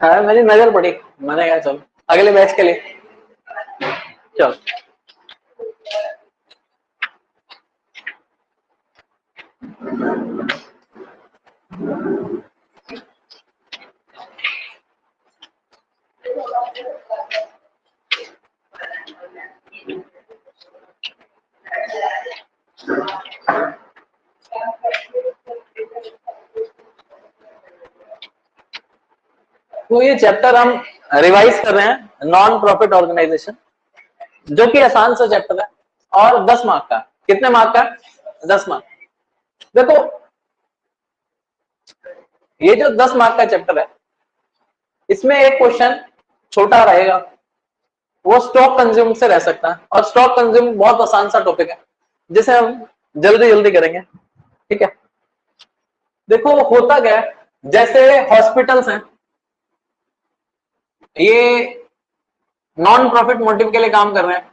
हाँ मेरी नजर पड़ी, मैंने कहा चलो अगले मैच के लिए चलो। तो ये चैप्टर हम रिवाइज कर रहे हैं, नॉन प्रॉफिट ऑर्गेनाइजेशन, जो कि आसान सा चैप्टर है और 10 मार्क का। कितने मार्क का? 10 मार्क। देखो ये जो 10 मार्क का चैप्टर है, इसमें एक क्वेश्चन छोटा रहेगा, वो स्टॉक कंज्यूम से रह सकता है। और स्टॉक कंज्यूम बहुत आसान सा टॉपिक है जिसे हम जल्दी जल्दी करेंगे, ठीक है। देखो होता क्या है, जैसे हॉस्पिटल्स हैं, ये नॉन प्रॉफिट मोटिव के लिए काम कर रहे हैं,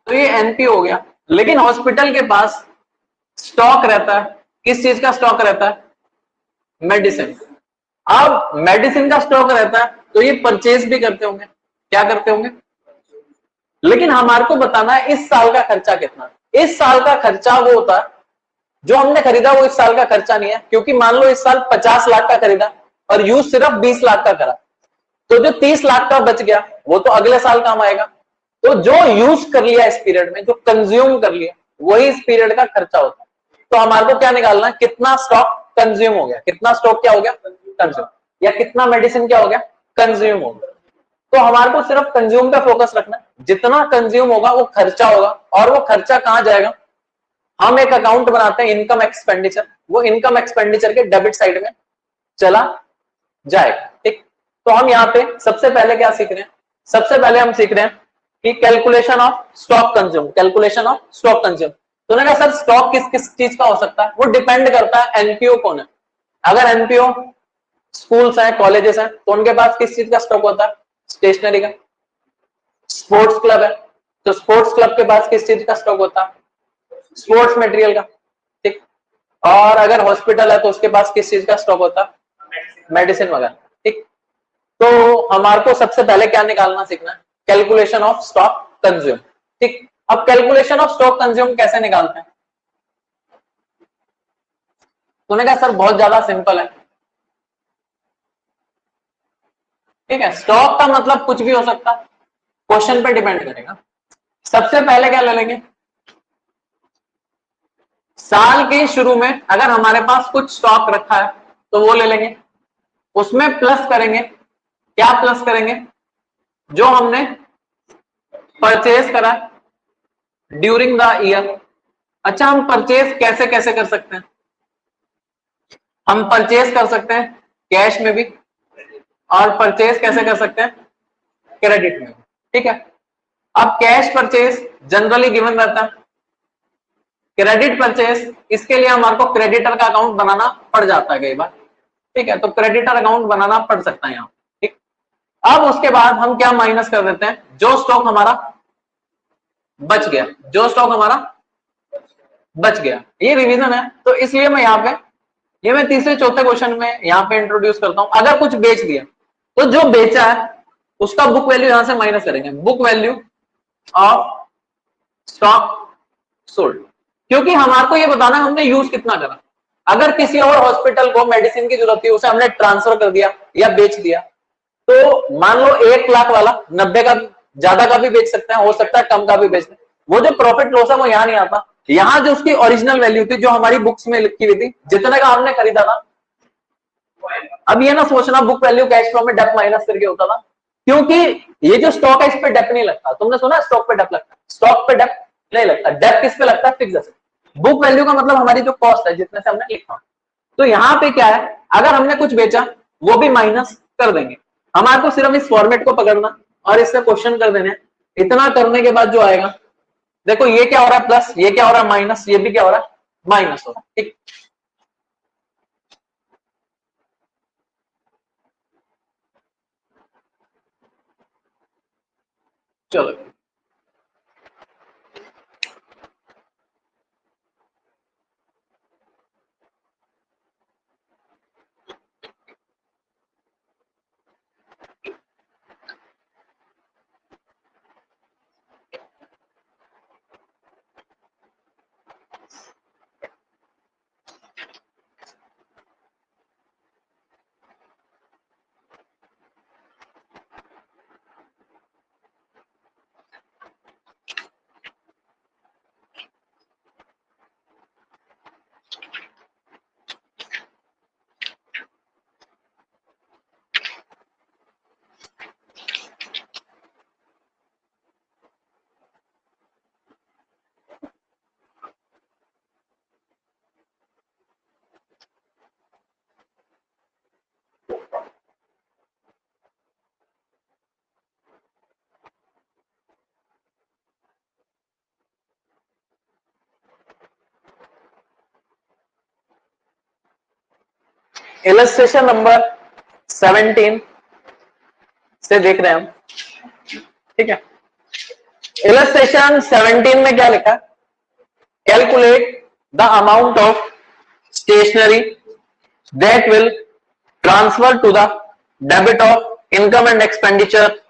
तो ये एनपीओ हो गया। लेकिन हॉस्पिटल के पास स्टॉक रहता है, किस चीज का स्टॉक रहता है? मेडिसिन। अब मेडिसिन का स्टॉक रहता है तो ये परचेज भी करते होंगे, क्या करते होंगे? लेकिन हमारे को बताना है इस साल का खर्चा कितना। इस साल का खर्चा वो होता है जो हमने खरीदा, वो इस साल का खर्चा नहीं है, क्योंकि मान लो इस साल 50 लाख का खरीदा और यूज सिर्फ 20 लाख का करा, तो जो 30 लाख का बच गया वो तो अगले साल काम आएगा। तो जो यूज कर लिया इस पीरियड में, जो कंज्यूम कर लिया, वही इस पीरियड का खर्चा होता है। तो हमारे को क्या निकालना है? कितना स्टॉक कंज्यूम हो गया, कितना स्टॉक क्या हो गया? कंज्यूम। या कितना मेडिसिन क्या हो गया? कंज्यूम हो गया। तो हमारे को सिर्फ कंज्यूम पे फोकस रखना है। जितना कंज्यूम होगा वो खर्चा होगा, और वो खर्चा कहां जाएगा? हम एक अकाउंट बनाते हैं इनकम एक्सपेंडिचर, वो इनकम एक्सपेंडिचर के डेबिट साइड में चला जाएगा, ठीक। तो हम यहाँ पे सबसे पहले क्या सीख रहे हैं? सबसे पहले हम सीख रहे हैं कि calculation of stock consume, calculation of stock consume. तो उन्होंने कहा सर स्टॉक किस किस चीज का हो सकता है? वो डिपेंड करता है एनपीओ कौन है। अगर एनपीओ स्कूल्स हैं, कॉलेजेस हैं, तो उनके पास किस चीज का स्टॉक होता है? स्टेशनरी का। स्पोर्ट्स क्लब है तो स्पोर्ट्स क्लब के पास किस चीज का स्टॉक होता है? स्पोर्ट्स मटेरियल का, ठीक। और अगर हॉस्पिटल है तो उसके पास किस चीज का स्टॉक होता है? मेडिसिन वगैरह, ठीक। तो हमारे को सबसे पहले क्या निकालना सीखना है? कैलकुलेशन ऑफ स्टॉक कंज्यूम, ठीक। अब कैलकुलेशन ऑफ स्टॉक कंज्यूम कैसे निकालते हैं? तूने कहा सर बहुत ज्यादा सिंपल है, ठीक है। स्टॉक का मतलब कुछ भी हो सकता है, क्वेश्चन पे डिपेंड करेगा। सबसे पहले क्या ले लेंगे? साल के शुरू में अगर हमारे पास कुछ स्टॉक रखा है तो वो ले लेंगे, उसमें प्लस करेंगे। क्या प्लस करेंगे? जो हमने परचेज करा ड्यूरिंग द ईयर। अच्छा, हम परचेज कैसे कैसे कर सकते हैं? हम परचेज कर सकते हैं कैश में भी, और परचेज कैसे कर सकते हैं? क्रेडिट में, ठीक है। अब कैश परचेज जनरली गिवन रहता है, क्रेडिट परचेज इसके लिए हमारे को क्रेडिटर का अकाउंट बनाना पड़ जाता है कई बार, ठीक है। तो क्रेडिटर अकाउंट बनाना पड़ सकता है यहाँ, ठीक। अब उसके बाद हम क्या माइनस कर देते हैं? जो स्टॉक हमारा बच गया, जो स्टॉक हमारा बच गया, ये रिवीजन है। तो इसलिए मैं यहाँ पे, ये मैं तीसरे चौथे क्वेश्चन में यहाँ पे इंट्रोड्यूस करता हूं। अगर कुछ बेच दिया तो जो बेचा है उसका बुक वैल्यू यहां से माइनस करेंगे, book value of stock sold, क्योंकि हमारे को ये बताना हमने यूज कितना करा। अगर किसी और हॉस्पिटल को मेडिसिन की जरूरत थी, उसे हमने ट्रांसफर कर दिया या बेच दिया, तो मान लो 1 लाख वाला 90 का ज्यादा का भी बेच सकते हैं, हो सकता है कम का भी बेच दें, वो जो प्रॉफिट लॉस है वो यहाँ नहीं आता। यहाँ जो उसकी ओरिजिनल वैल्यू थी, जो हमारी बुक्स में लिखी हुई थी, जितने का हमने खरीदा था, अब ये ना सोचना बुक वैल्यू कैश फ्लो में डेप माइनस करके होता था, क्योंकि ये जो स्टॉक है इस पे डेप नहीं लगता। तुमने सुना स्टॉक पे डेप लगता है? स्टॉक पे डेप नहीं लगता, डेप किस पे लगता है? Fix asset. बुक वैल्यू का मतलब हमारी जो कॉस्ट है जितने से हमने लिखा। तो यहाँ पे क्या है, अगर हमने कुछ बेचा वो भी माइनस कर देंगे। हमारे को सिर्फ इस फॉर्मेट को पकड़ना और इससे क्वेश्चन कर देने। इतना करने के बाद जो आएगा, देखो ये क्या हो रहा है प्लस, ये क्या हो रहा है माइनस, ये भी क्या हो रहा है माइनस हो रहा है। ठीक, चलो इलस्ट्रेशन नंबर 17 से देख रहे हैं हम, ठीक है। इलस्ट्रेशन 17 में क्या लिखा? Calculate the amount of stationery that will transfer to the debit of income and expenditure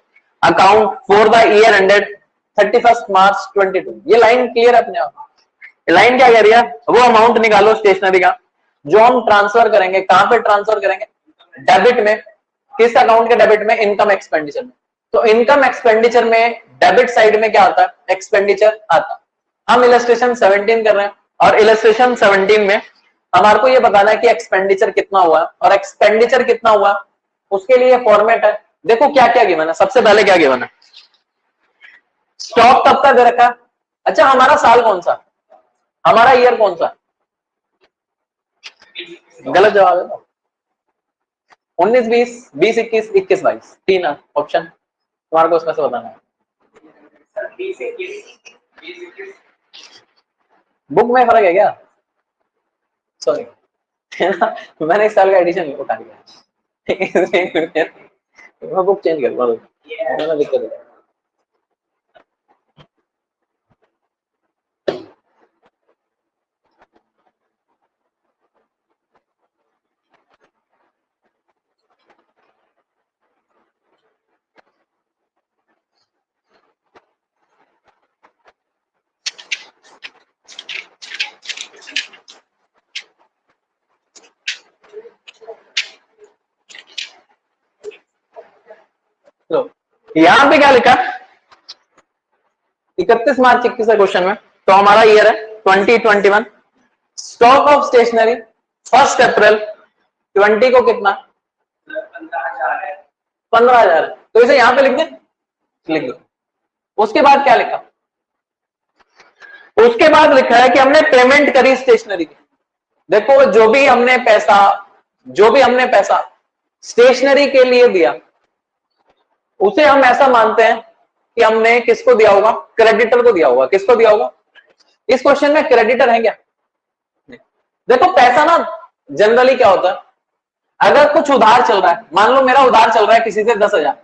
account for the year ended 31 March 22। ये लाइन क्लियर अपने आप? लाइन क्या कह रही है? वो अमाउंट निकालो स्टेशनरी का जो हम ट्रांसफर करेंगे। कहां पे ट्रांसफर करेंगे? डेबिट में। किस अकाउंट के डेबिट में? इनकम एक्सपेंडिचर में। तो इनकम एक्सपेंडिचर में डेबिट साइड में क्या आता है? एक्सपेंडिचर आता है। हम इलस्ट्रेशन 17 कर रहे हैं और इलस्ट्रेशन 17 में हमारे को ये बताना है कि एक्सपेंडिचर कितना हुआ और एक्सपेंडिचर कितना हुआ उसके लिए फॉर्मेट है। देखो क्या क्या गिवन है। सबसे पहले क्या गिवन है? स्टॉक कब का दे रखा? अच्छा, हमारा साल कौन सा? हमारा ईयर कौन सा? गलत जवाब है। 19, 20, 20, 21, 21, 22, 3 ऑप्शन तुम्हारे को उसमें से बताना है। बुक में फर्क है क्या? सॉरी मैंने इस साल का एडिशन उठा लिया मैं बुक चेंज कर दिक्कत है। तो यहां पे क्या लिखा? 31 मार्च 21 है क्वेश्चन में, तो हमारा ईयर है 2021। स्टॉक ऑफ स्टेशनरी 1 अप्रैल 20 को कितना? 15,000। तो इसे यहां पे लिख दे, लिख दो। उसके बाद क्या लिखा? उसके बाद लिखा है कि हमने पेमेंट करी स्टेशनरी की। देखो जो भी हमने पैसा स्टेशनरी के लिए दिया उसे हम ऐसा मानते हैं कि हमने किसको दिया होगा? क्रेडिटर को दिया होगा। किसको दिया होगा? इस क्वेश्चन में क्रेडिटर है क्या? देखो पैसा ना जनरली क्या होता है, अगर कुछ उधार चल रहा है, मान लो मेरा उधार चल रहा है किसी से 10,000,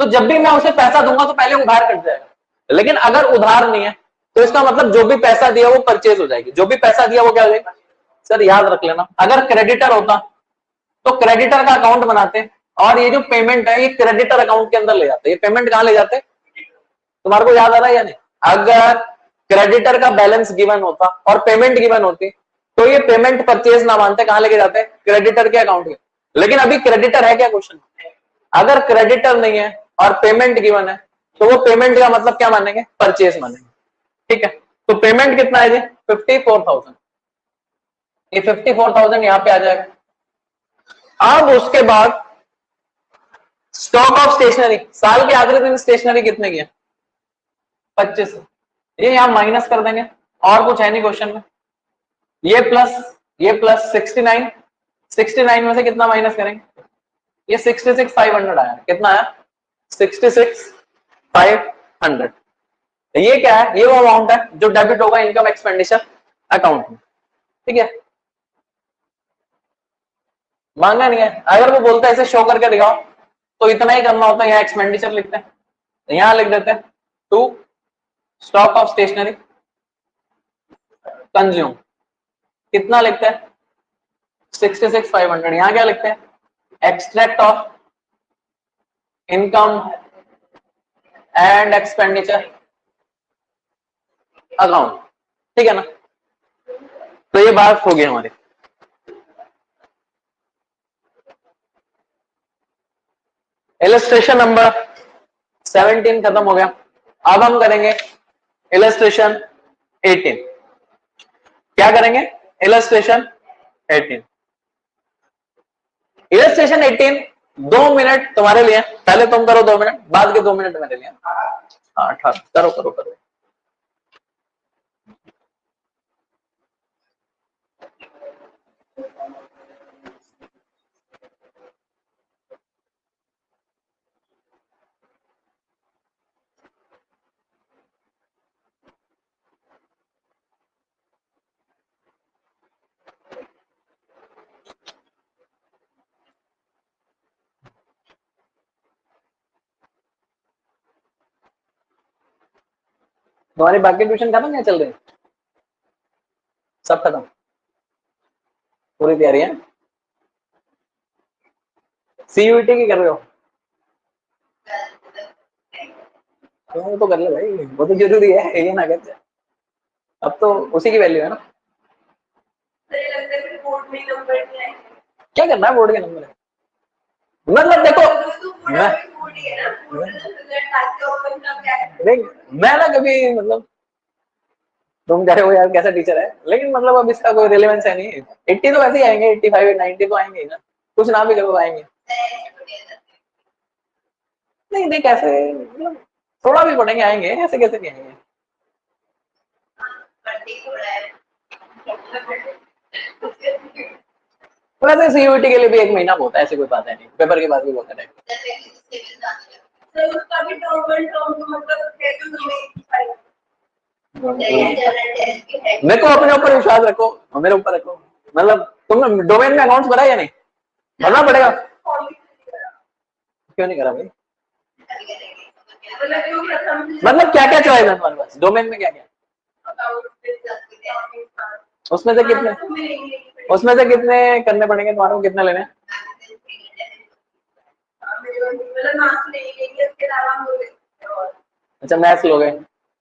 तो जब भी मैं उसे पैसा दूंगा तो पहले उधार कट जाएगा। लेकिन अगर उधार नहीं है तो इसका मतलब जो भी पैसा दिया वो परचेज हो जाएगी, जो भी पैसा दिया वो क्या हो जाएगा। सर याद रख लेना, अगर क्रेडिटर होता तो क्रेडिटर का अकाउंट बनाते और ये जो पेमेंट है ये क्रेडिटर अकाउंट के अंदर ले जाते। ये पेमेंट कहां ले जाते, तुम्हारे को याद आ रहा है या नहीं। अगर क्रेडिटर का बैलेंस गिवन होता और पेमेंट गिवन होती तो ये पेमेंट परचेज ना मानते, कहां लेके जाते, क्रेडिटर के अकाउंट में। लेकिन अभी क्रेडिटर है क्या क्वेश्चन, अगर क्रेडिटर नहीं है और पेमेंट गिवन है तो वो पेमेंट का मतलब क्या मानेंगे, परचेज मानेंगे। ठीक है, तो पेमेंट कितना है जी 54,000, ये 54,000 यहां पे आ जाएगा। अब उसके बाद स्टॉक ऑफ स्टेशनरी, साल के आखिरी दिन स्टेशनरी कितने की है 25, ये यहां माइनस कर देंगे और कुछ है नहीं क्वेश्चन में। ये प्लस 69, 69 में से कितना माइनस करेंगे, ये 66,500 आया, कितना आया 66,500। ये क्या है, ये वो अमाउंट है जो डेबिट होगा इनकम एक्सपेंडिचर अकाउंट में। ठीक है, मांगा नहीं है, अगर वो बोलता है इसे शो करके दिखाओ तो इतना ही करना होता है, यहाँ एक्सपेंडिचर लिखते हैं, यहां लिख देते हैं to stock of stationery consume, कितना लिखते हैं 66,500। यहां क्या लिखते हैं, extract of income and expenditure account. ठीक है ना, तो ये बात होगी हमारी। इलस्ट्रेशन नंबर 17 खत्म हो गया, अब हम करेंगे इलस्ट्रेशन 18। क्या करेंगे, इलस्ट्रेशन 18। इलस्ट्रेशन 18 2 मिनट तुम्हारे लिए, पहले तुम करो 2 मिनट, बाद के 2 मिनट मेरे लिए। हाँ 18 करो करो करो। तुम्हारी बाकी ट्यूशन खत्म क्या चल रही है, सब खत्म, पूरी तैयारी है। सीयूईटी की कर रहे हो, वो तो कर ले भाई, वो तो जरूरी है, ये ना कर, अब तो उसी की वैल्यू है ना। क्या करना है बोर्ड के नंबर है, मतलब देखो मैं ना कभी मतलब तुम कह रहे हो यार कैसा टीचर है, लेकिन मतलब अब इसका कोई रिलेवेंस है नहीं। 80 तो वैसे ही आएंगे, 85 90 तो आएंगे ना, कुछ ना भी करो आएंगे। नहीं देख कैसे मतलब थोड़ा भी पढ़ेंगे आएंगे, ऐसे कैसे नहीं आएंगे। वैसे सीयूईटी के लिए भी 1 महीना होता है, ऐसे कोई बात है नहीं, पेपर के बाद भी होता है। मेरे को अपने ऊपर विश्वास रखो, मेरे ऊपर रखो, मतलब तुमने डोमेन में अकाउंट्स भरा या नहीं, भरना पड़ेगा। क्यों नहीं करा भाई, मतलब क्या क्या चॉइस है तुम्हारे पास डोमेन में, क्या क्या उसमें से कितने करने पड़ेंगे तुम्हारे को, कितने लेने। अच्छा मैथ्स लोगे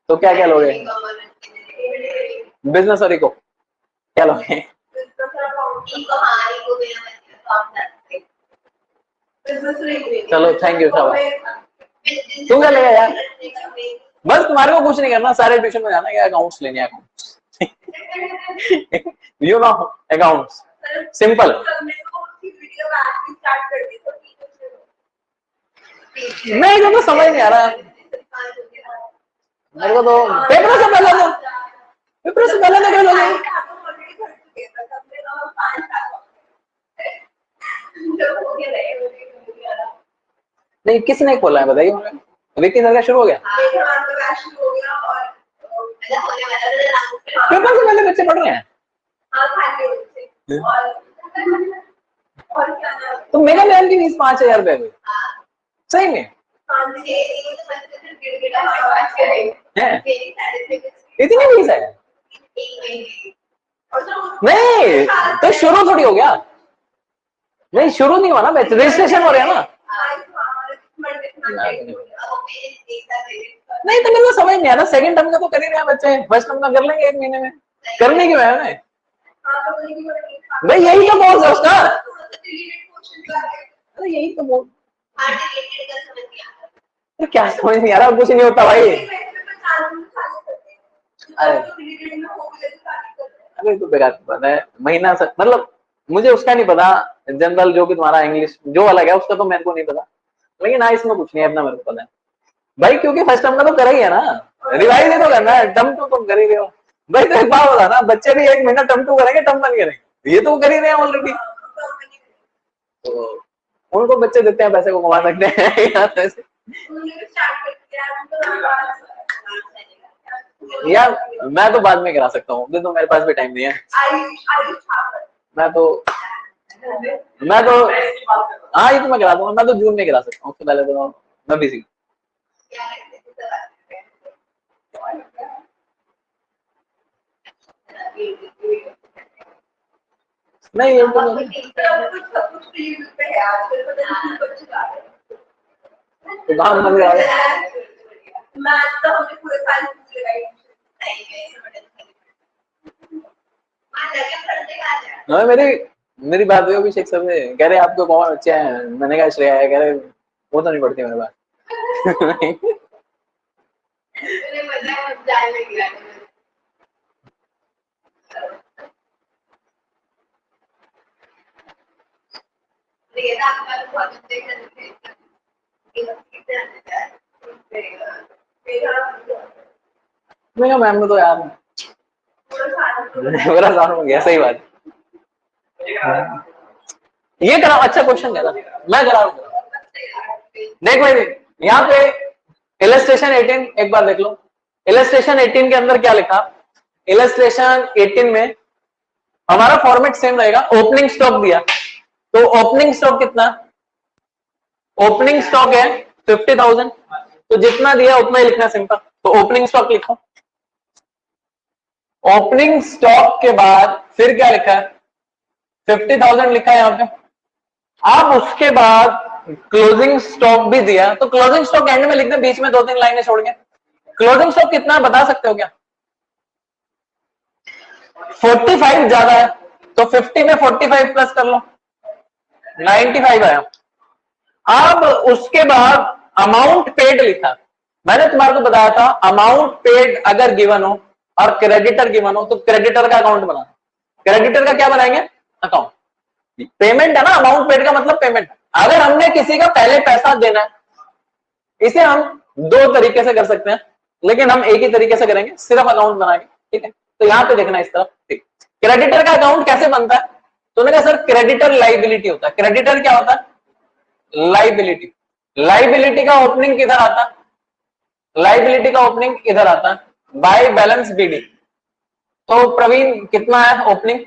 तो क्या क्या लोगे, बिजनेस और इको क्या लोगे। चलो थैंक यू शाबाश, तू क्या लेगा यार, बस तुम्हारे को कुछ नहीं करना, सारे ट्यूशन में जाना है, अकाउंट्स लेने, accounts you know accounts simple. नहीं तो समझ नहीं आ रहा मेरे को, तो पेपर से पहले तो कर लोगे। नहीं किसने खोला है बताइए मुझे, विक्की सर का शुरू हो गया, पेपर से पहले बच्चे पढ़ रहे हैं। तो मेगा मैम की फीस 5,000 रुपए हुई सही में, इतनी फीस है? नहीं तो शुरू थोड़ी हो गया, नहीं शुरू नहीं हुआ ना बैच, रजिस्ट्रेशन हो रहा है ना। नहीं तो मेरे को समझ नहीं आ रहा, सेकंड टर्म का तो कर ही रहे हैं बच्चे, फर्स्ट टर्म का कर लेंगे 1 महीने में, करने क्यों है हमें भाई, यही तो बोल है उसका, अरे यही तो बोल, तो क्या समझ नहीं आ रहा, कुछ नहीं होता भाई। अरे तो बेकार की बात है, महीना से मतलब मुझे उसका नहीं पता, जनरल जो भी तुम्हारा इंग्लिश जो अलग है उसका तो मेरे को नहीं पता, लेकिन हाँ इसमें कुछ नहीं है अपना मेरे को पता है भाई, क्योंकि फर्स्ट टर्म का तो कर ही है ना, रिवाइज ही तो करना है, टर्म टू तुम कर ही रहे हो भाई। तो एक बात बता ना, बच्चे भी 1 महीना टर्म टू करेंगे, टर्म वन करेंगे, ये तो कर ही रहे हैं ऑलरेडी, तो उनको बच्चे देते हैं पैसे को कमा सकते हैं यार मैं तो बाद में करा सकता हूँ, तो मेरे पास भी टाइम नहीं है, मैं तो हाँ ये तो मैं करा दूंगा, मैं तो जून में करा सकता हूँ, उससे पहले तो मैं बिजी। नहीं ये तो काम लग रहा है, मेरी बात हुई अभिषेक सर से, कह रहे आपको कौन अच्छे हैं, मैंने कहा श्रेया है, कह रहे वो तो नहीं पढ़ती मेरे पास मैम तो यार मेरा साथ हो गया, सही बात, ये करा अच्छा क्वेश्चन करा, मैं करा देख भाई, यहाँ पे इलस्ट्रेशन 18 एक बार देख लो, इलस्ट्रेशन 18 के अंदर क्या लिखा, इलस्ट्रेशन 18 में हमारा फॉर्मेट सेम रहेगा, ओपनिंग स्टॉक दिया, तो ओपनिंग स्टॉक कितना, ओपनिंग स्टॉक है 50,000, तो जितना दिया उतना ही लिखना सिंपल, तो ओपनिंग स्टॉक लिखो, ओपनिंग स्टॉक के बाद फिर क्या लिखा है 50,000 लिखा है यहाँ पे, अब उसके बाद क्लोजिंग स्टॉक भी दिया, तो क्लोजिंग स्टॉक एंड में लिख दे, बीच में 2-3 लाइनें छोड़ के, क्लोजिंग स्टॉक कितना बता सकते हो क्या, 45 ज्यादा है, तो 50 में 45 प्लस कर लो, 95 आया। अब उसके बाद अमाउंट पेड लिखा, मैंने तुम्हारे को बताया था अमाउंट पेड अगर गिवन हो और क्रेडिटर गिवन हो तो क्रेडिटर का अकाउंट बनाना, क्रेडिटर का क्या बनाएंगे अकाउंट, पेमेंट है ना, अमाउंट पेड का मतलब पेमेंट, अगर हमने किसी का पहले पैसा देना है, इसे हम 2 तरीके से कर सकते हैं, लेकिन हम एक ही तरीके से करेंगे, सिर्फ अकाउंट बनाएंगे, ठीक है, तो यहां पे देखना इस तरफ, ठीक, क्रेडिटर का अकाउंट कैसे बनता है, तो उन्होंने कहा सर क्रेडिटर लाइबिलिटी होता है, क्रेडिटर क्या होता है लाइबिलिटी, लाइबिलिटी का ओपनिंग किधर आता है, लाइबिलिटी का ओपनिंग इधर आता है बाय बैलेंस बीडी, तो प्रवीण कितना है ओपनिंग,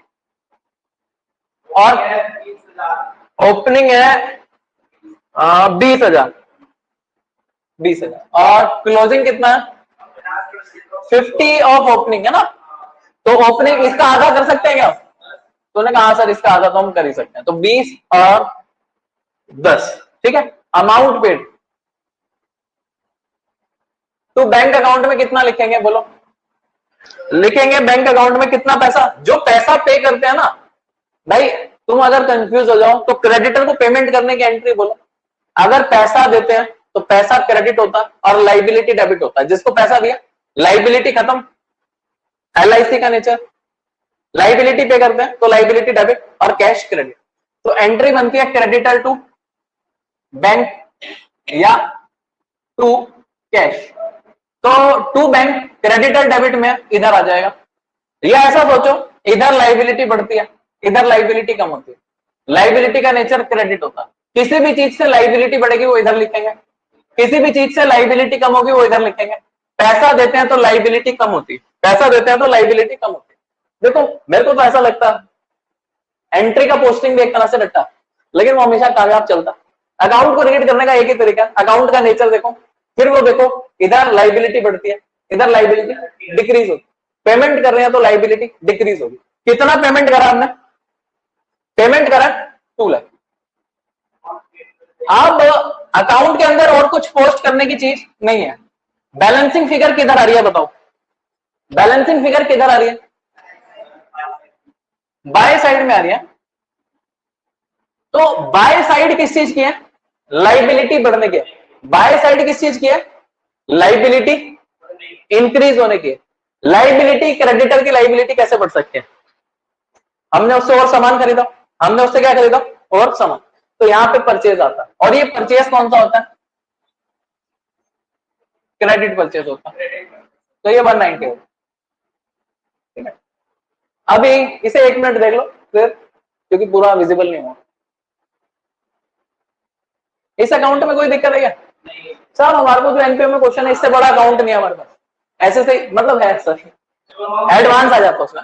और ओपनिंग है 20,000 और क्लोजिंग कितना है 50 ऑफ ओपनिंग है ना, तो ओपनिंग इसका आधा कर सकते हैं क्या, तो उन्होंने कहा सर इसका आधा तो हम कर ही सकते हैं, तो 20 और 10, ठीक है, अमाउंट पेड, तो बैंक अकाउंट में कितना लिखेंगे बोलो, लिखेंगे बैंक अकाउंट में कितना पैसा, जो पैसा पे करते हैं ना भाई, तुम अगर कंफ्यूज हो जाओ तो क्रेडिटर को पेमेंट करने की एंट्री बोलो, अगर पैसा देते हैं तो पैसा क्रेडिट होता है और लाइबिलिटी डेबिट होता है, जिसको पैसा दिया लाइबिलिटी खत्म, एलआईसी का नेचर, लाइबिलिटी पे करते हैं तो लाइबिलिटी डेबिट और कैश क्रेडिट, तो एंट्री बनती है क्रेडिटर टू बैंक या टू कैश, तो टू बैंक क्रेडिटर डेबिट में इधर आ जाएगा, या ऐसा सोचो इधर लाइबिलिटी बढ़ती है इधर लाइबिलिटी कम होती है, लाइबिलिटी का नेचर क्रेडिट होता है, किसी भी चीज से लाइबिलिटी बढ़ेगी वो इधर लिखेंगे, किसी भी चीज से लाइबिलिटी कम होगी वो इधर लिखेंगे, पैसा देते हैं तो लाइबिलिटी कम होती है, पैसा देते हैं तो लाइबिलिटी कम होती है, देखो मेरे को तो ऐसा लगता है एंट्री का पोस्टिंग भी एक तरह से रखता, लेकिन वो हमेशा कामयाब चलता, अकाउंट को रीड करने का एक ही तरीका, अकाउंट का नेचर देखो, फिर वो देखो इधर लाइबिलिटी बढ़ती है, इधर लाइबिलिटी डिक्रीज होती, पेमेंट कर रहे हैं तो लाइबिलिटी डिक्रीज होगी। कितना पेमेंट करा हमने, पेमेंट करा 2 लाख। अब अकाउंट के अंदर और कुछ पोस्ट करने की चीज नहीं है। बैलेंसिंग फिगर किधर आ रही है बताओ, बैलेंसिंग फिगर किधर आ रही है, बाय साइड में आ रही है। तो बाय साइड किस चीज की है, लाइबिलिटी बढ़ने की। बाय साइड किस चीज की है, लाइबिलिटी इंक्रीज होने की। लाइबिलिटी, क्रेडिटर की लाइबिलिटी कैसे बढ़ सकती है, हमने उससे और सामान खरीदा, हमने उससे क्या खरीदा, और सामान, तो यहां पे परचेज आता है। और ये परचेज कौन सा होता है, क्रेडिट परचेज होता है। तो ये 190 होता है, ठीक है। अभी इसे 1 मिनट देख लो फिर, क्योंकि पूरा विजिबल नहीं हुआ। इस अकाउंट में कोई दिक्कत है क्या, सर हमारे पास जो एनपीओ में क्वेश्चन है इससे बड़ा अकाउंट नहीं है हमारे पास, ऐसे से मतलब है सर, एडवांस आ जाता है उसमें,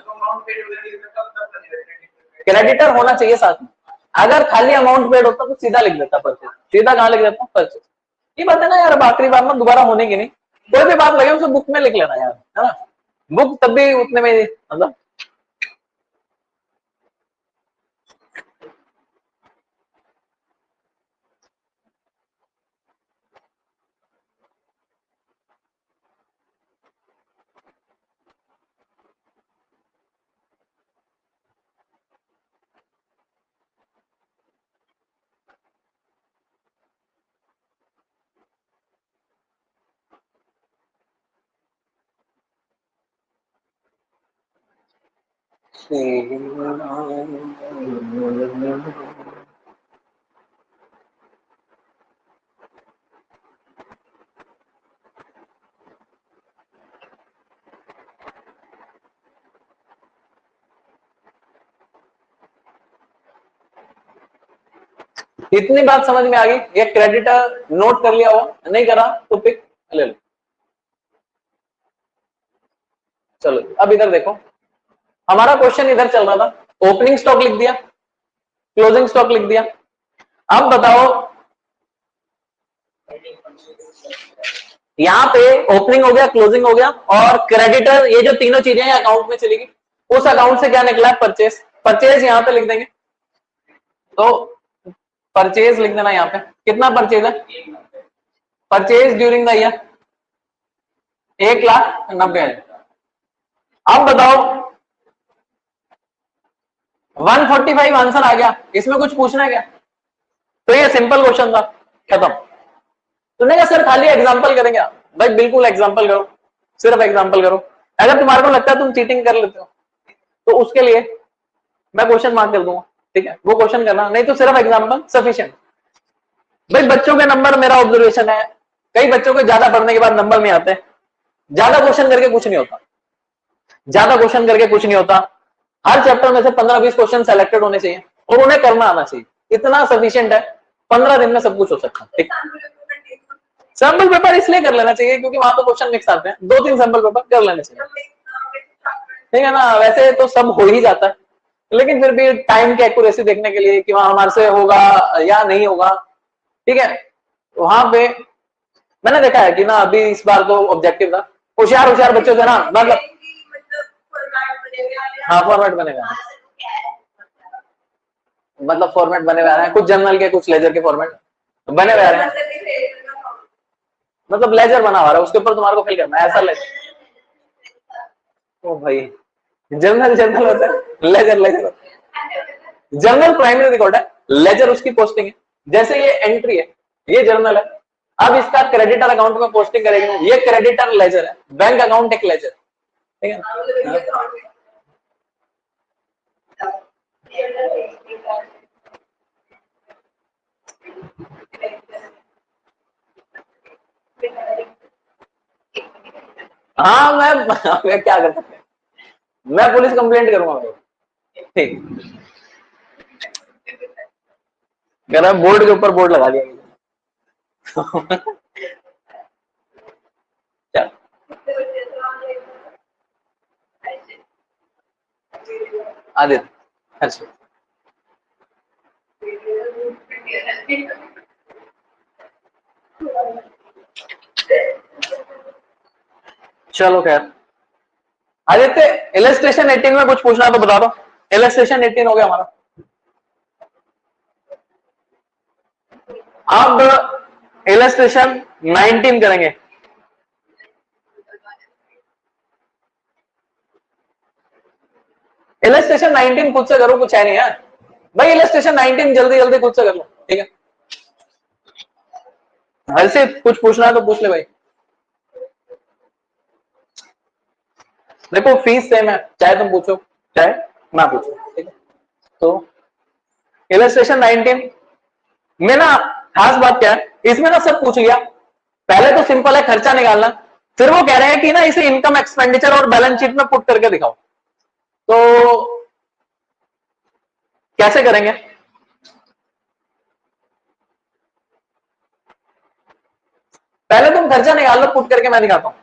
क्रेडिटर होना चाहिए साथ में। अगर खाली अमाउंट पेड होता तो सीधा लिख देता परचेज, सीधा कहां लिख देता परचेज। ये बात है ना यार, अब आखिरी बार में दोबारा होने की नहीं, कोई भी बात लगे उसे बुक में लिख लेना यार, है ना, बुक तब भी उतने में मतलब। इतनी बात समझ में आ गई, ये क्रेडिटर नोट कर लिया हुआ, नहीं करा तो पिक ले लो। चलो अब इधर देखो, हमारा क्वेश्चन इधर चल रहा था, ओपनिंग स्टॉक लिख दिया, क्लोजिंग स्टॉक लिख दिया। अब बताओ यहां पे ओपनिंग हो गया, क्लोजिंग हो गया, और क्रेडिटर, ये जो तीनों चीजें हैं अकाउंट में चलेगी। उस अकाउंट से क्या निकला है, परचेज, परचेज यहां पे लिख देंगे। तो परचेज लिख देना, यहां पे कितना परचेज है, परचेज ड्यूरिंग द ईयर 1,90,000। अब बताओ 145 आंसर आ गया, इसमें कुछ पूछना है क्या, तो ये सिंपल क्वेश्चन था, खत्म। तूने कहा सर खाली एग्जांपल करेंगे आप, भाई बिल्कुल एग्जांपल करो, सिर्फ एग्जांपल करो। अगर तुम्हारे को लगता है तुम चीटिंग कर लेते हो तो उसके लिए मैं क्वेश्चन मार्क कर दूंगा, ठीक है, वो क्वेश्चन करना, नहीं तो सिर्फ एग्जांपल सफिशिएंट। भाई बच्चों के नंबर, मेरा ऑब्जर्वेशन है, कई बच्चों को ज्यादा पढ़ने के बाद नंबर नहीं आते, ज्यादा क्वेश्चन करके कुछ नहीं होता, ज्यादा क्वेश्चन करके कुछ नहीं होता। हर चैप्टर में से 15-20 क्वेश्चन सेलेक्टेड होने चाहिए और उन्हें करना आना चाहिए, इतना सफिशिएंट है, 15 दिन में सब कुछ हो सकता है, ठीक। सैंपल पेपर इसलिए कर लेना चाहिए क्योंकि वहां तो क्वेश्चन मिक्स आते हैं, 2-3 सैंपल पेपर कर लेने चाहिए, ठीक है ना। वैसे तो सब हो ही जाता है, लेकिन फिर भी टाइम की एक्यूरेसी देखने के लिए कि वहां हमारे से होगा या नहीं होगा, ठीक है। वहां पे मैंने देखा है कि ना, अभी इस बार तो ऑब्जेक्टिव था, होशियार होशियार बच्चों से ना, मतलब हाँ फॉर्मेट बनेगा, मतलब फॉर्मेट बने हुए आ रहे हैं, कुछ जर्नल के कुछ लेजर के फॉर्मेट बने हुए आ रहे हैं, मतलब लेजर बना हुआ है उसके ऊपर तुम्हारे को फिल करना है, ऐसा लेजर। ओ भाई जर्नल जर्नल होता है, लेजर लेजर होता है। जर्नल प्राइमरी रिकॉर्ड है, लेजर उसकी पोस्टिंग है, जैसे ये एंट्री है, ये जर्नल है। अब इसका क्रेडिटर अकाउंट में पोस्टिंग करेंगे, ये क्रेडिटर लेजर है, बैंक अकाउंट एक लेजर, ठीक है। हाँ मैं क्या कर सकते हैं, मैं पुलिस कंप्लेंट करूंगा, ठीक। कह रहा है बोर्ड के ऊपर बोर्ड लगा दिया क्या, आदित्य, अच्छा चलो खैर, आदित्य इलस्ट्रेशन 18 में कुछ पूछना तो बता दो। इलस्ट्रेशन 18 हो गया हमारा। अब इलस्ट्रेशन 19 करेंगे। इलस्ट्रेशन 19 खुद से करो, कुछ है नहीं है भाई। इलस्ट्रेशन 19 जल्दी जल्दी खुद से कर लो, ठीक है। ऐसे कुछ पूछना है तो पूछ ले भाई। देखो फीस सेम है, चाहे तुम पूछो चाहे ना पूछो, ठीक है। तो इलस्ट्रेशन 19 में ना खास बात क्या है, इसमें ना सब पूछ लिया। पहले तो सिंपल है खर्चा निकालना, फिर वो कह रहे हैं कि ना इसे इनकम एक्सपेंडिचर और बैलेंस शीट में पुट करके दिखाओ। तो कैसे करेंगे? पहले तुम खर्चा निकाल लो, पुट करके मैं दिखाता हूं।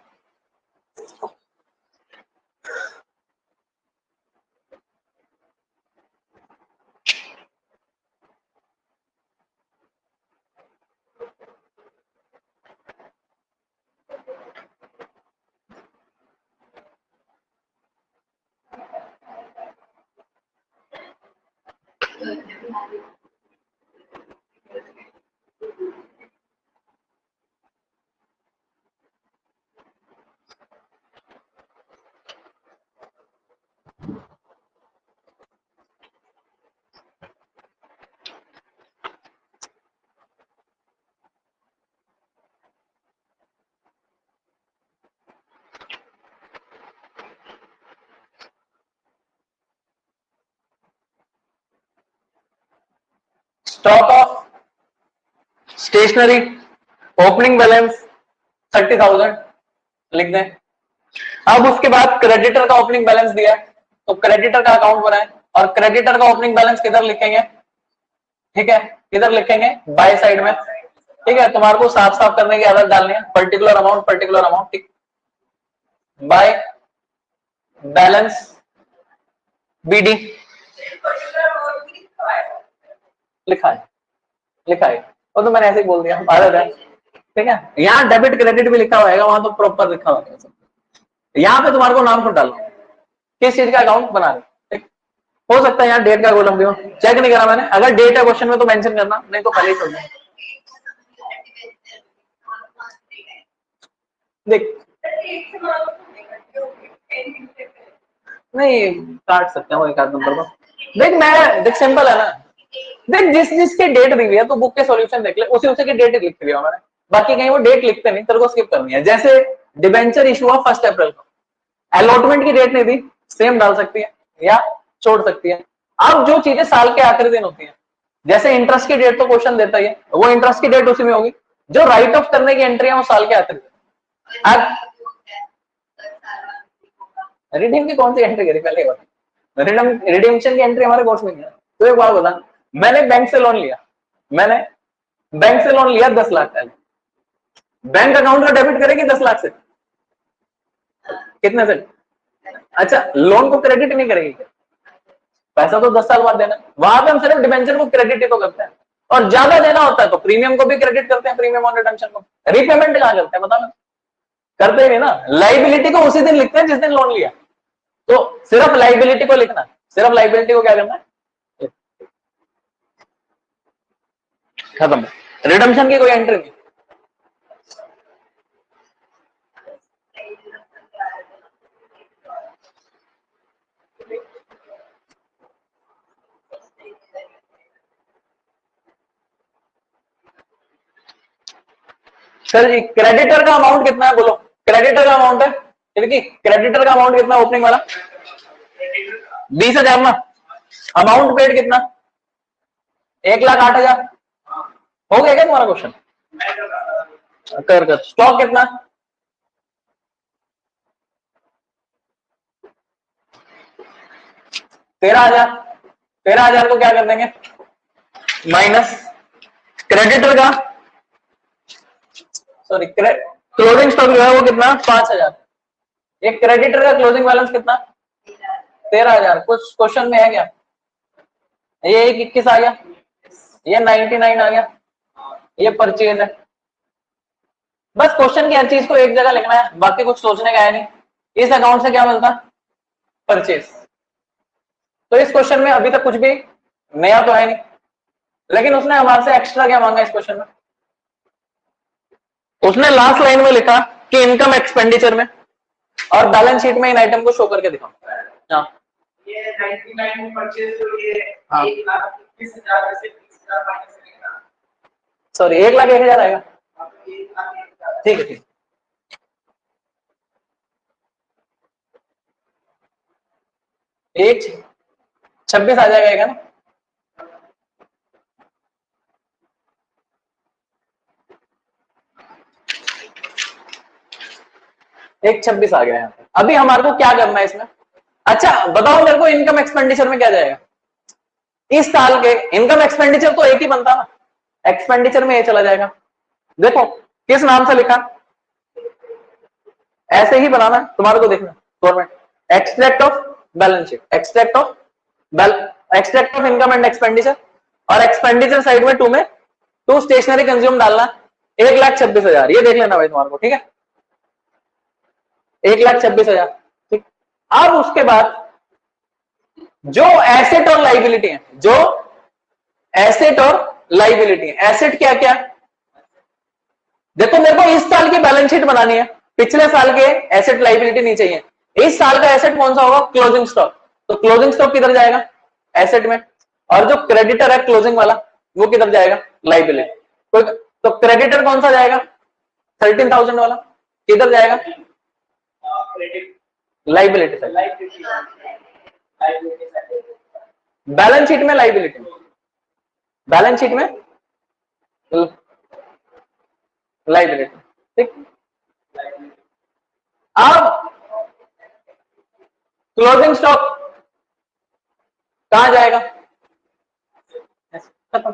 Stock of stationery opening balance 30,000 लिख दें। अब उसके बाद क्रेडिटर का ओपनिंग बैलेंस दिया है, तो क्रेडिटर का अकाउंट बनाए और क्रेडिटर का ओपनिंग बैलेंस किधर लिखेंगे? ठीक है, किधर लिखेंगे? बाय साइड में, ठीक है। तुम्हारे को साफ साफ करने की आदत डालनी है, पर्टिकुलर अमाउंट, ठीक। बाय बैलेंस बीडी लिखा है, लिखा है, वो तो मैंने ऐसे ही बोल दिया, भारत है, ठीक है। यहाँ डेबिट क्रेडिट भी लिखा होगा, वहां तो प्रॉपर लिखा होगा। यहाँ पे तुम्हारे को नाम खुद डालना, किस चीज का अकाउंट बना रहे, ठीक। हो सकता है यहाँ डेट का कॉलम भी हो, चेक नहीं करा मैंने। अगर डेट है क्वेश्चन में तो मेंशन करना, नहीं तो पहले ही छोड़ देना। देख नहीं काट सकते हो एक आध नंबर को। देख सिंपल है ना, देख जिसकी डेट दी हुई है तो बुक के सॉल्यूशन देख ले, उसी की डेट लिख दिया मैंने। बाकी कहीं वो डेट लिखते नहीं, तेरे को स्किप करनी है। जैसे डिबेंचर इशू हुआ 1 अप्रैल को, अलॉटमेंट की डेट नहीं दी, सेम डाल सकती है या छोड़ सकती है। अब जो चीजें साल के आखिरी दिन होती है, जैसे इंटरेस्ट की डेट तो क्वेश्चन देता ही है, वो इंटरेस्ट की डेट उसी में होगी। जो राइट ऑफ करने की एंट्री है वो साल के आखिरी दिन। अब रिडीम की कौन सी एंट्री करी पहले बता। रिडीमशन की एंट्री हमारे कोर्स में नहीं है। तो एक बात बता, मैंने बैंक से लोन लिया, 10 लाख का। बैंक अकाउंट का डेबिट करेगी 10 लाख से, कितने से? अच्छा, लोन को क्रेडिट नहीं करेगी क्या? पैसा तो 10 साल बाद देना। वहां पे हम सिर्फ डिबेंचर को क्रेडिट ही तो करते हैं, और ज्यादा देना होता है तो प्रीमियम को भी क्रेडिट करते हैं, प्रीमियम ऑन रिडेम्पशन को। रीपेमेंट कहां करते हैं बता ना? करते ही नहीं ना। लाइबिलिटी को उसी दिन लिखते हैं जिस दिन लोन लिया, तो सिर्फ लाइबिलिटी को लिखना, सिर्फ लाइबिलिटी को क्या करना है, खत्म। रिडेम्पशन की कोई एंट्री नहीं। सर जी क्रेडिटर का अमाउंट कितना है बोलो? क्रेडिटर का अमाउंट है, क्रेडिटर का अमाउंट कितना ओपनिंग वाला? 20,000 ना। अमाउंट पेड कितना? 1,08,000। हो गया क्या तुम्हारा क्वेश्चन? कर स्टॉक कितना? 13,000। 13,000 को क्या कर देंगे? माइनस क्रेडिटर का, सॉरी क्लोजिंग स्टॉक जो है वो कितना? 5,000। एक क्रेडिटर का क्लोजिंग बैलेंस कितना? 13,000। कुछ क्वेश्चन में है क्या? ये 21 आ गया, ये 99 आ गया, ये परचेज है। बस क्वेश्चन की हर चीज को एक जगह लिखना है, बाकी कुछ सोचने का है नहीं। इस अकाउंट से क्या मिलता है? परचेज। तो इस क्वेश्चन में अभी तक कुछ भी नया तो है नहीं, लेकिन उसने हमारे से एक्स्ट्रा क्या मांगा इस क्वेश्चन में? उसने लास्ट लाइन में लिखा कि इनकम एक्सपेंडिचर में और बैलेंस शीट में इन आइटम को शो करके दिखाओ। हाँ, ये 99 में परचेज जो ये हाँ, 1,21,000 से 20,000 माइनस करेगा। सॉरी 1,01,000 आएगा। ठीक है, ठीक। एक 26 आ जाएगा ना? एक 26 आ गया है। अभी हमारे को क्या करना है इसमें? अच्छा बताओ मेरे को, इनकम एक्सपेंडिचर में क्या जाएगा इस साल के? इनकम एक्सपेंडिचर तो एक ही बनता ना, एक्सपेंडिचर में ये चला जाएगा। देखो किस नाम से लिखा, ऐसे ही बनाना तुम्हारे को देखना। Government extract of balance sheet, extract of income and expenditure, और एक्सपेंडिचर साइड में टू स्टेशनरी कंज्यूम डालना 1,26,000। ये देख लेना भाई तुम्हारे को, ठीक है? 1,26,000, ठीक। अब उसके बाद जो एसेट और लाइबिलिटी है, जो एसेट और लाइबिलिटी है, एसेट क्या क्या? देखो मेरे को इस साल की बैलेंस शीट बनानी है, पिछले साल के एसेट लाइबिलिटी नहीं चाहिए। इस साल का एसेट कौन सा होगा? Closing stock. तो क्लोजिंग स्टॉक किधर जाएगा? एसेट में। और जो क्रेडिटर है क्लोजिंग वाला, वो किधर जाएगा? लाइबिलिटी। तो क्रेडिटर कौन सा जाएगा? 13,000 वाला किधर जाएगा? Liability side. बैलेंस शीट में लाइबिलिटी, बैलेंस शीट में लाइबिलिटी, ठीक। अब क्लोजिंग स्टॉक कहां जाएगा? खत्म।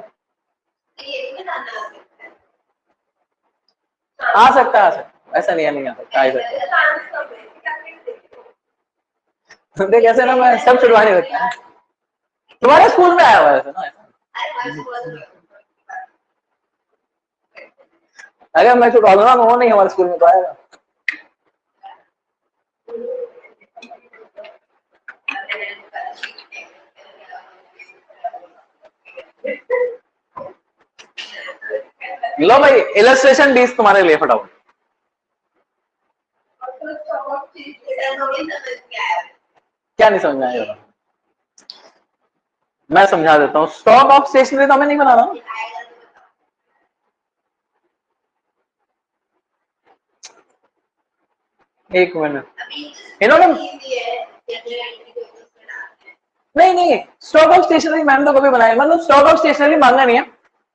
आ सकता है, ऐसा नहीं है, नहीं आ सकता, आ सकता। देख ऐसे ना मैं सब छुड़वा नहीं सकता। तुम्हारे स्कूल में आया हुआ है ना? अगर मैं छुड़वा दूंगा तो वो नहीं हमारे स्कूल में तो आएगा। लो भाई इलस्ट्रेशन 20 तुम्हारे लिए फटाफट। क्या नहीं समझ में आएगा? मैं समझा देता हूँ। स्टॉक ऑफ स्टेशनरी तो हमें नहीं बनाना। एक मिनट, इन्होंने नहीं स्टॉक ऑफ स्टेशनरी मैंने तो कभी बनाया, मतलब स्टॉक ऑफ स्टेशनरी मांगा नहीं है।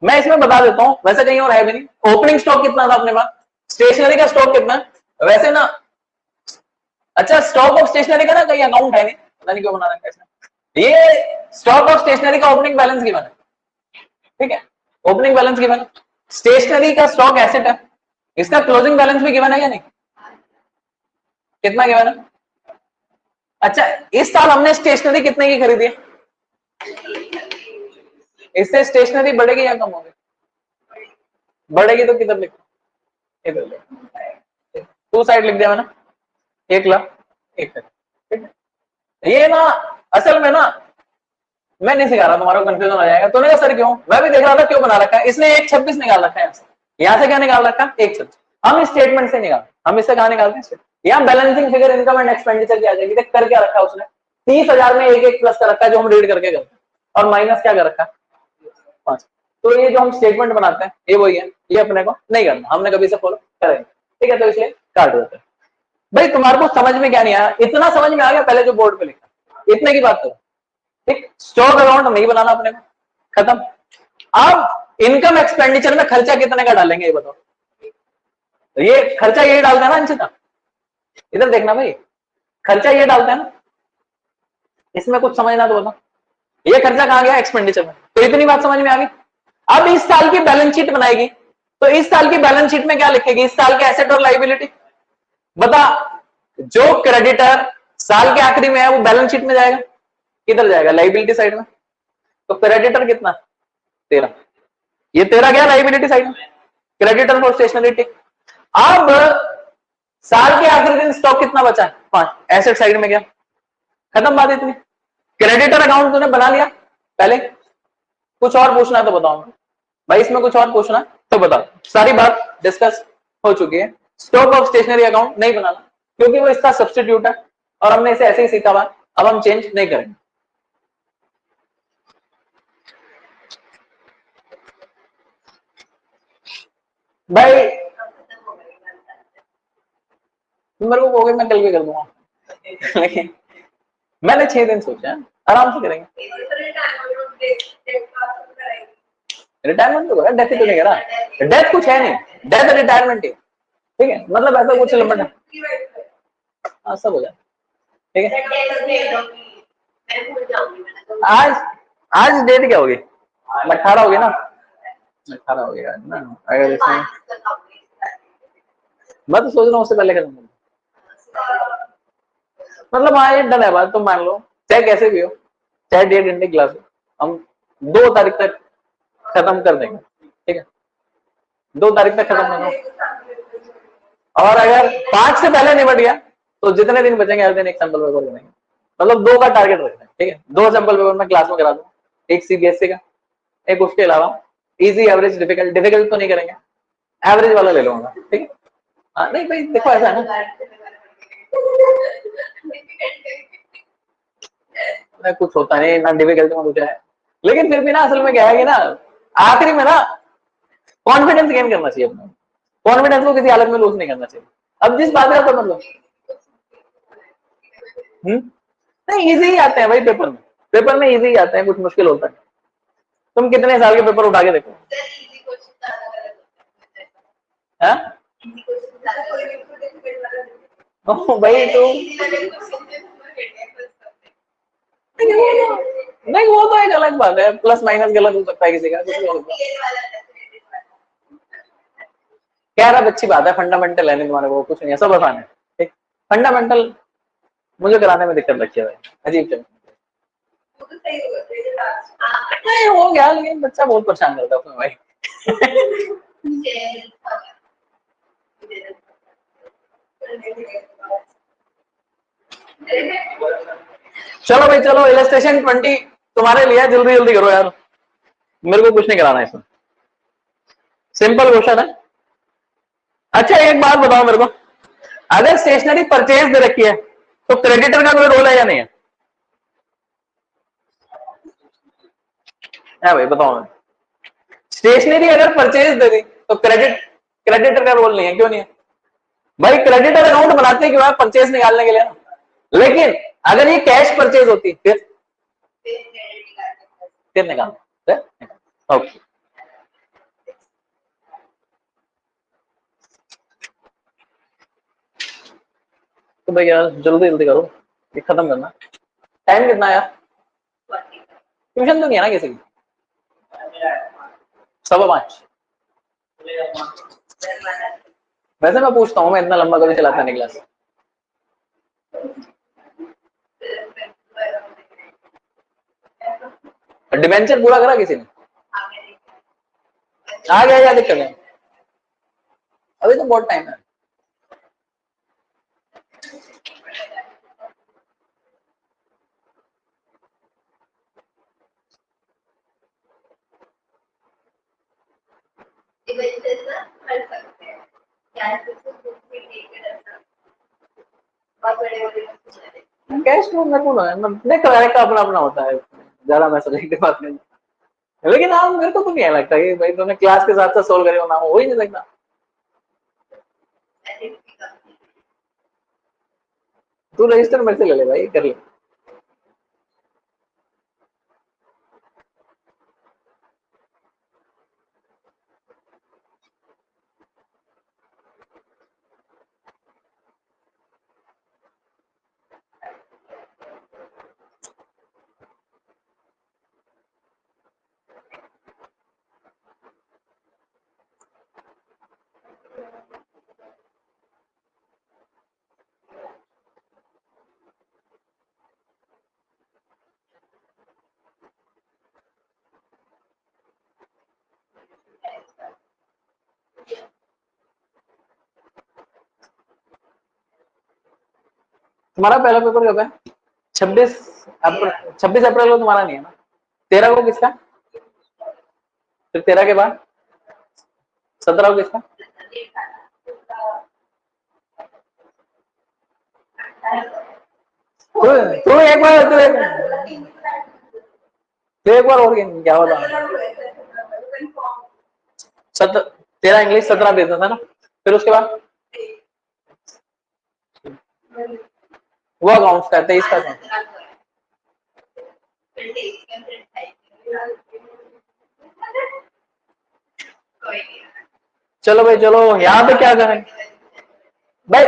मैं इसमें बता देता हूँ, वैसे कहीं और है भी नहीं। ओपनिंग स्टॉक कितना था अपने पास? स्टेशनरी का स्टॉक कितना है वैसे ना? अच्छा स्टॉक ऑफ स्टेशनरी का ना कहीं अकाउंट है नहीं, पता नहीं क्यों बना रखा है इसने। ये स्टॉक ऑफ स्टेशनरी का ओपनिंग बैलेंस गिवन है, ठीक है? ओपनिंग बैलेंस गिवन है। स्टेशनरी का स्टॉक एसेट है, इसका क्लोजिंग बैलेंस भी गिवन है या नहीं? कितना गिवन है? अच्छा इस साल हमने स्टेशनरी कितने की खरीदी है? इससे स्टेशनरी बढ़ेगी या कम होगी? बढ़ेगी तो किधर लिखो? इधर टू साइड लिख दिया मैंने, 1,00,000 1,00,000, ठीक है? ये ना असल में ना मैं नहीं सिखा रहा, तुम्हारा कंफ्यूजन आ जाएगा। तूने कहा सर क्यों? मैं भी देख रहा था क्यों बना रखा है इसने। 1,26 निकाल रखा है यहाँ से क्या निकाल रखा है? 1,26। हम इस स्टेटमेंट से निकाल, हम इससे कहा निकालते हैं? यहाँ balancing figure income and expenditure की आ जाएगी। देख कर क्या रखा है उसने? 30,000 में एक प्लस कर रखा है जो हम रीड करके करते हैं, और माइनस क्या कर रखा है? 5। तो ये जो हम स्टेटमेंट बनाते हैं ये वही है, ये अपने को नहीं करना, हमने कभी से फॉलो करेंगे, ठीक है? तो इसलिए काट देते हैं। भाई तुम्हारे को समझ में क्या नहीं आया? इतना समझ में आ गया पहले जो बोर्ड पे लिखा, इतने की बात करो, ठीक? स्टॉक अकाउंट नहीं बनाना अपने को, खत्म। अब इनकम एक्सपेंडिचर में खर्चा कितने का डालेंगे ये बताओ? ये खर्चा यही डालते हैं ना अंशिता? इधर देखना भाई, खर्चा ये डालते हैं ना? इसमें कुछ समझना तो बताओ। ये खर्चा कहां गया? एक्सपेंडिचर में। तो इतनी बात समझ में आ गई। अब इस साल की बैलेंस शीट बनाएगी, तो इस साल की बैलेंस शीट में क्या लिखेगी? इस साल के एसेट और लाइबिलिटी बता। जो क्रेडिटर साल के आखिरी में है वो बैलेंस शीट में जाएगा, किधर जाएगा? लाइबिलिटी साइड में। तो क्रेडिटर कितना? 13। ये 13 गया लाइबिलिटी साइड में, क्रेडिटर फॉर स्टेशनरी, टिक। अब साल के आखिरी दिन स्टॉक कितना बचा है? 5। एसेट साइड में गया, खत्म बात इतनी। क्रेडिटर अकाउंट तूने बना लिया पहले, कुछ और पूछना है तो बताओ भाई, इसमें कुछ और पूछना तो बताओ। सारी बात डिस्कस हो चुकी है। स्टॉक ऑफ स्टेशनरी अकाउंट नहीं बनाना क्योंकि वो इसका सब्स्टिट्यूट है और हमने इसे ऐसे ही सीखा हुआ, अब हम चेंज नहीं करेंगे। भाई मेरे को कहोगे मैं कल भी कर दूंगा लेकिन मैंने 6 दिन सोचा है, आराम से करेंगे। रिटायरमेंट तो करा, डेथ तो नहीं करा। डेथ कुछ है नहीं, डेथ रिटायरमेंट ही, ठीक है, मतलब ऐसा कुछ लंबा हाँ सब हो जाए, ठीक है। आज आज डेट क्या होगी? 18 होगी ना, 18 हो गया ना। अगर इसमें मैं तो सोच रहा हूँ उससे पहले करूंगा, मतलब हाँ ये डन है बात, तुम मान लो चाहे कैसे भी हो, चाहे 1.5 घंटे क्लास हो, हम 2 तारीख तक खत्म कर देंगे, ठीक है, 2 तारीख तक खत्म कर दो। और अगर 5 से पहले निपट गया तो जितने दिन बचेंगे हर दिन एक सैंपल पेपर बनाएंगे, मतलब 2 का टारगेट रखते हैं, ठीक है। 2 सैंपल पेपर मैं क्लास में करा दूँ, एक सीबीएसई का, एक उसके अलावा इजी एवरेज डिफिकल्ट, डिफिकल्ट तो नहीं करेंगे, एवरेज वाला ले लूंगा, ठीक है। हाँ नहीं भाई देखो ऐसा है ना, कुछ होता नहीं ना डिफिकल्ट में कुछ है, लेकिन फिर भी ना असल में क्या है कि ना आखिरी में ना कॉन्फिडेंस गेन करना चाहिए अपना, कॉन्फिडेंस को किसी हालत में लूज नहीं करना चाहिए। अब जिस बात का तो मतलब नहीं, इजी ही आते हैं भाई पेपर में, पेपर में इजी ही आते हैं, कुछ मुश्किल होता है। तुम कितने साल के पेपर उठा के देखो, भाई तो नहीं वो तो एक अलग बात है, प्लस माइनस गलत हो सकता है किसी का, कुछ भी हो सकता है। कह रहा अच्छी बात है, फंडामेंटल है नहीं तुम्हारे को, कुछ नहीं है, सब आसान है, ठीक। फंडामेंटल मुझे कराने में दिक्कत लगती है भाई, अजीब चल नहीं हो गया, लेकिन बच्चा बहुत परेशान करता है उसमें भाई चलो भाई चलो, इलस्ट्रेशन 20 तुम्हारे लिए, जल्दी जल्दी करो यार, मेरे को कुछ नहीं कराना इसमें, सिंपल क्वेश्चन है। अच्छा एक बात बताओ मेरे को, अगर स्टेशनरी परचेज दे रखी है तो क्रेडिटर का कोई रोल है या नहीं है? भाई बताओ, स्टेशनरी अगर परचेज दे दी तो क्रेडिटर का रोल नहीं है, क्यों नहीं है भाई? क्रेडिटर अकाउंट बनाते क्यों है? परचेज निकालने के लिए ना, लेकिन अगर ये कैश परचेज होती फिर निकाल, ओके। तो भैया जल्दी जल्दी करो, ये खत्म करना। टाइम कितना है? ट्यूशन तो नहीं है ना किसी की? 5:15। वैसे मैं पूछता हूँ, मैं इतना लंबा कभी चलाता नहीं क्लास। डिवेंचर पूरा करा किसी ने? आ गया, क्या दिक्कत है? अभी तो बहुत टाइम है। कैश फ्लो मेरे को नहीं, कराने का अपना अपना होता है, ज्यादा मैं समझने की बात नहीं, लेकिन हाँ मेरे को तो नहीं लगता कि भाई तुमने क्लास के साथ साथ सोल्व करे ना, हो ही नहीं सकता। तू रजिस्टर मेरे से ले ले भाई, कर ले। तुम्हारा पहला पेपर कब है? 26 अप्रैल को तुम्हारा नहीं है ना? 13 को किसका? फिर 13 के बाद 17 को किसका? तू एक बार और क्या होता? 13 इंग्लिश, 17 बिजनेस है ना? फिर उसके बाद वो अकाउंट्स का 23 का चलो भाई, चलो यहाँ पे क्या करें भाई?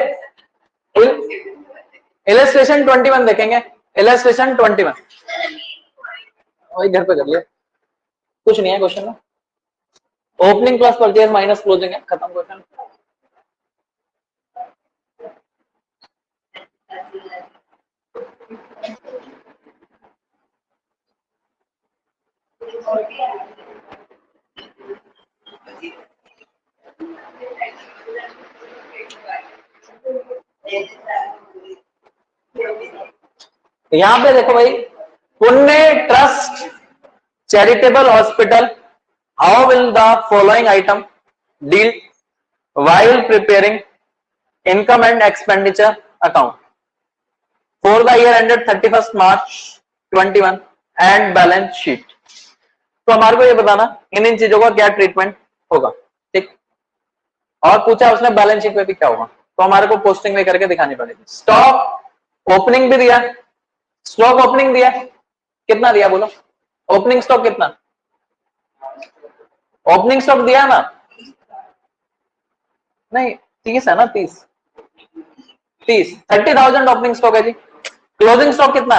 इलस्ट्रेशन 21 देखेंगे। इलस्ट्रेशन 21 वही घर पे कर लिया, कुछ नहीं है क्वेश्चन में। Opening plus purchase minus closing है, खत्म क्वेश्चन। यहां पे देखो भाई, पुण्य trust charitable hospital, how will the following item deal while preparing income and expenditure account for the year ended 31st March 21 and balance sheet। तो हमारे को ये बताना इन चीजों का क्या ट्रीटमेंट होगा, ठीक। और पूछा उसने बैलेंस शीट में भी क्या होगा, तो हमारे को पोस्टिंग में करके दिखानी पड़ेगी। स्टॉक ओपनिंग भी दिया, स्टॉक ओपनिंग दिया, कितना दिया बोलो? ओपनिंग स्टॉक कितना? ओपनिंग स्टॉक दिया ना? नहीं 30 है ना, 30 30,000 ओपनिंग स्टॉक है जी। क्लोजिंग स्टॉक कितना?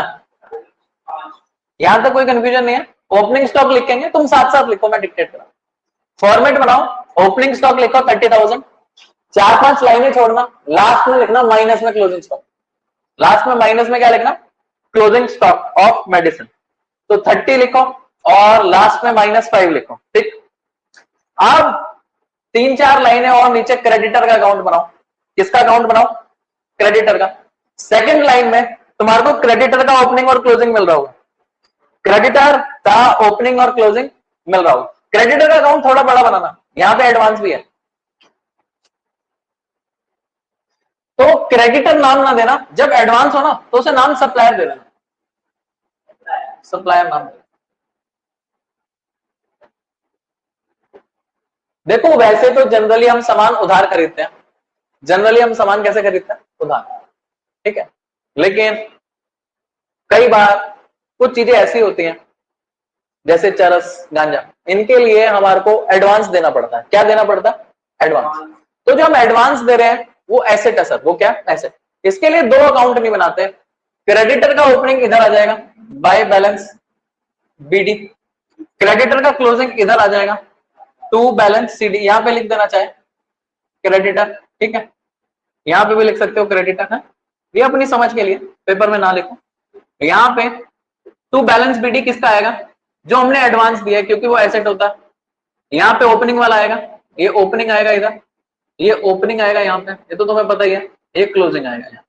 यहां तक कोई कंफ्यूजन नहीं है। ओपनिंग स्टॉक लिखेंगे, तुम साथ साथ लिखो, मैं डिक्टेट करा। फॉर्मेट बनाओ, ओपनिंग स्टॉक लिखो 30,000, 4-5 लाइनें छोड़ना, लास्ट में लिखना माइनस में क्लोजिंग स्टॉक। लास्ट में माइनस में क्या लिखना? Closing stock of medicine. तो 30 लिखो और लास्ट में -5 लिखो, ठीक। अब 3-4 लाइनें और नीचे क्रेडिटर का अकाउंट बनाओ। किसका अकाउंट बनाओ? क्रेडिटर का। सेकंड लाइन में तुम्हारे को क्रेडिटर का ओपनिंग और क्लोजिंग मिल रहा होगा, क्रेडिटर का ओपनिंग और क्लोजिंग मिल रहा होगा। क्रेडिटर का अकाउंट थोड़ा बड़ा बनाना, यहां पे एडवांस भी है, तो क्रेडिटर नाम ना देना, जब एडवांस हो ना तो उसे नाम सप्लायर दे देना, सप्लायर नाम। देखो वैसे तो जनरली हम सामान उधार खरीदते हैं, जनरली हम सामान कैसे खरीदते हैं? उधार, ठीक है। लेकिन कई बार कुछ चीजें ऐसी होती हैं जैसे चरस, गांजा, इनके लिए हमारे को एडवांस देना पड़ता है। क्या देना पड़ता है? एडवांस। तो जो हम एडवांस दे रहे हैं वो एसेट है सर, वो क्या? एसेट। इसके लिए 2 अकाउंट नहीं बनाते। क्रेडिटर का ओपनिंग इधर आ जाएगा बाय बैलेंस बीडी, क्रेडिटर का क्लोजिंग इधर आ जाएगा टू बैलेंस सीडी। यहां पे लिख देना चाहे क्रेडिटर, ठीक है। यहां पे भी लिख सकते हो क्रेडिटर है, ये अपनी समझ के लिए, पेपर में ना लिखो। यहां पे टू बैलेंस बीडी किसका आएगा? जो हमने एडवांस दिया है, क्योंकि वो एसेट होता है। यहाँ पे ओपनिंग वाला आएगा, ये ओपनिंग आएगा इधर, ये ओपनिंग आएगा यहाँ पे, ये तो तुम्हें पता ही है। ये क्लोजिंग आएगा यहाँ,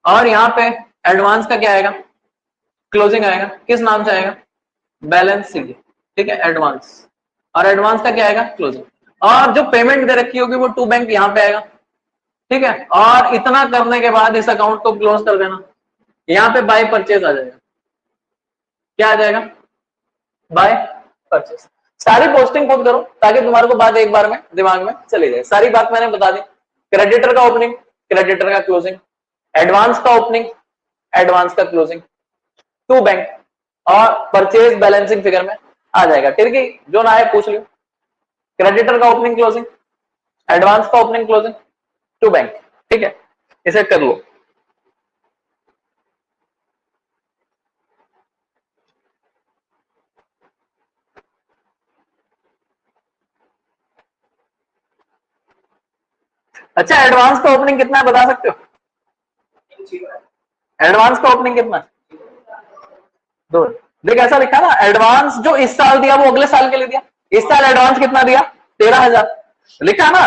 और यहाँ पे एडवांस का क्या आएगा? क्लोजिंग आएगा। किस नाम से आएगा? बैलेंस सीडी, ठीक है, एडवांस। और एडवांस का क्या आएगा? क्लोजिंग। और जो पेमेंट दे रखी होगी वो टू बैंक यहाँ पे आएगा, ठीक है। और इतना करने के बाद इस अकाउंट को क्लोज कर देना। यहाँ पे बाय परचेज आ जाएगा। क्या आ जाएगा? By purchase. सारी पोस्टिंग खुद करो ताकि तुम्हारे को बात एक बार में दिमाग में चली जाए। सारी बात मैंने बता दी। क्रेडिटर का ओपनिंग, क्रेडिटर का क्लोजिंग, एडवांस का ओपनिंग, एडवांस का क्लोजिंग, टू बैंक, और परचेज बैलेंसिंग फिगर में आ जाएगा। ठीक है, जो ना है पूछ लियो। क्रेडिटर का ओपनिंग क्लोजिंग, एडवांस का ओपनिंग क्लोजिंग, टू बैंक, ठीक है, इसे कर लो। अच्छा, एडवांस का ओपनिंग कितना है बता सकते हो? एडवांस का ओपनिंग कितना? 2। देख ऐसा लिखा ना, एडवांस जो इस साल दिया वो अगले साल के लिए दिया। इस साल एडवांस कितना दिया? 13,000 लिखा ना।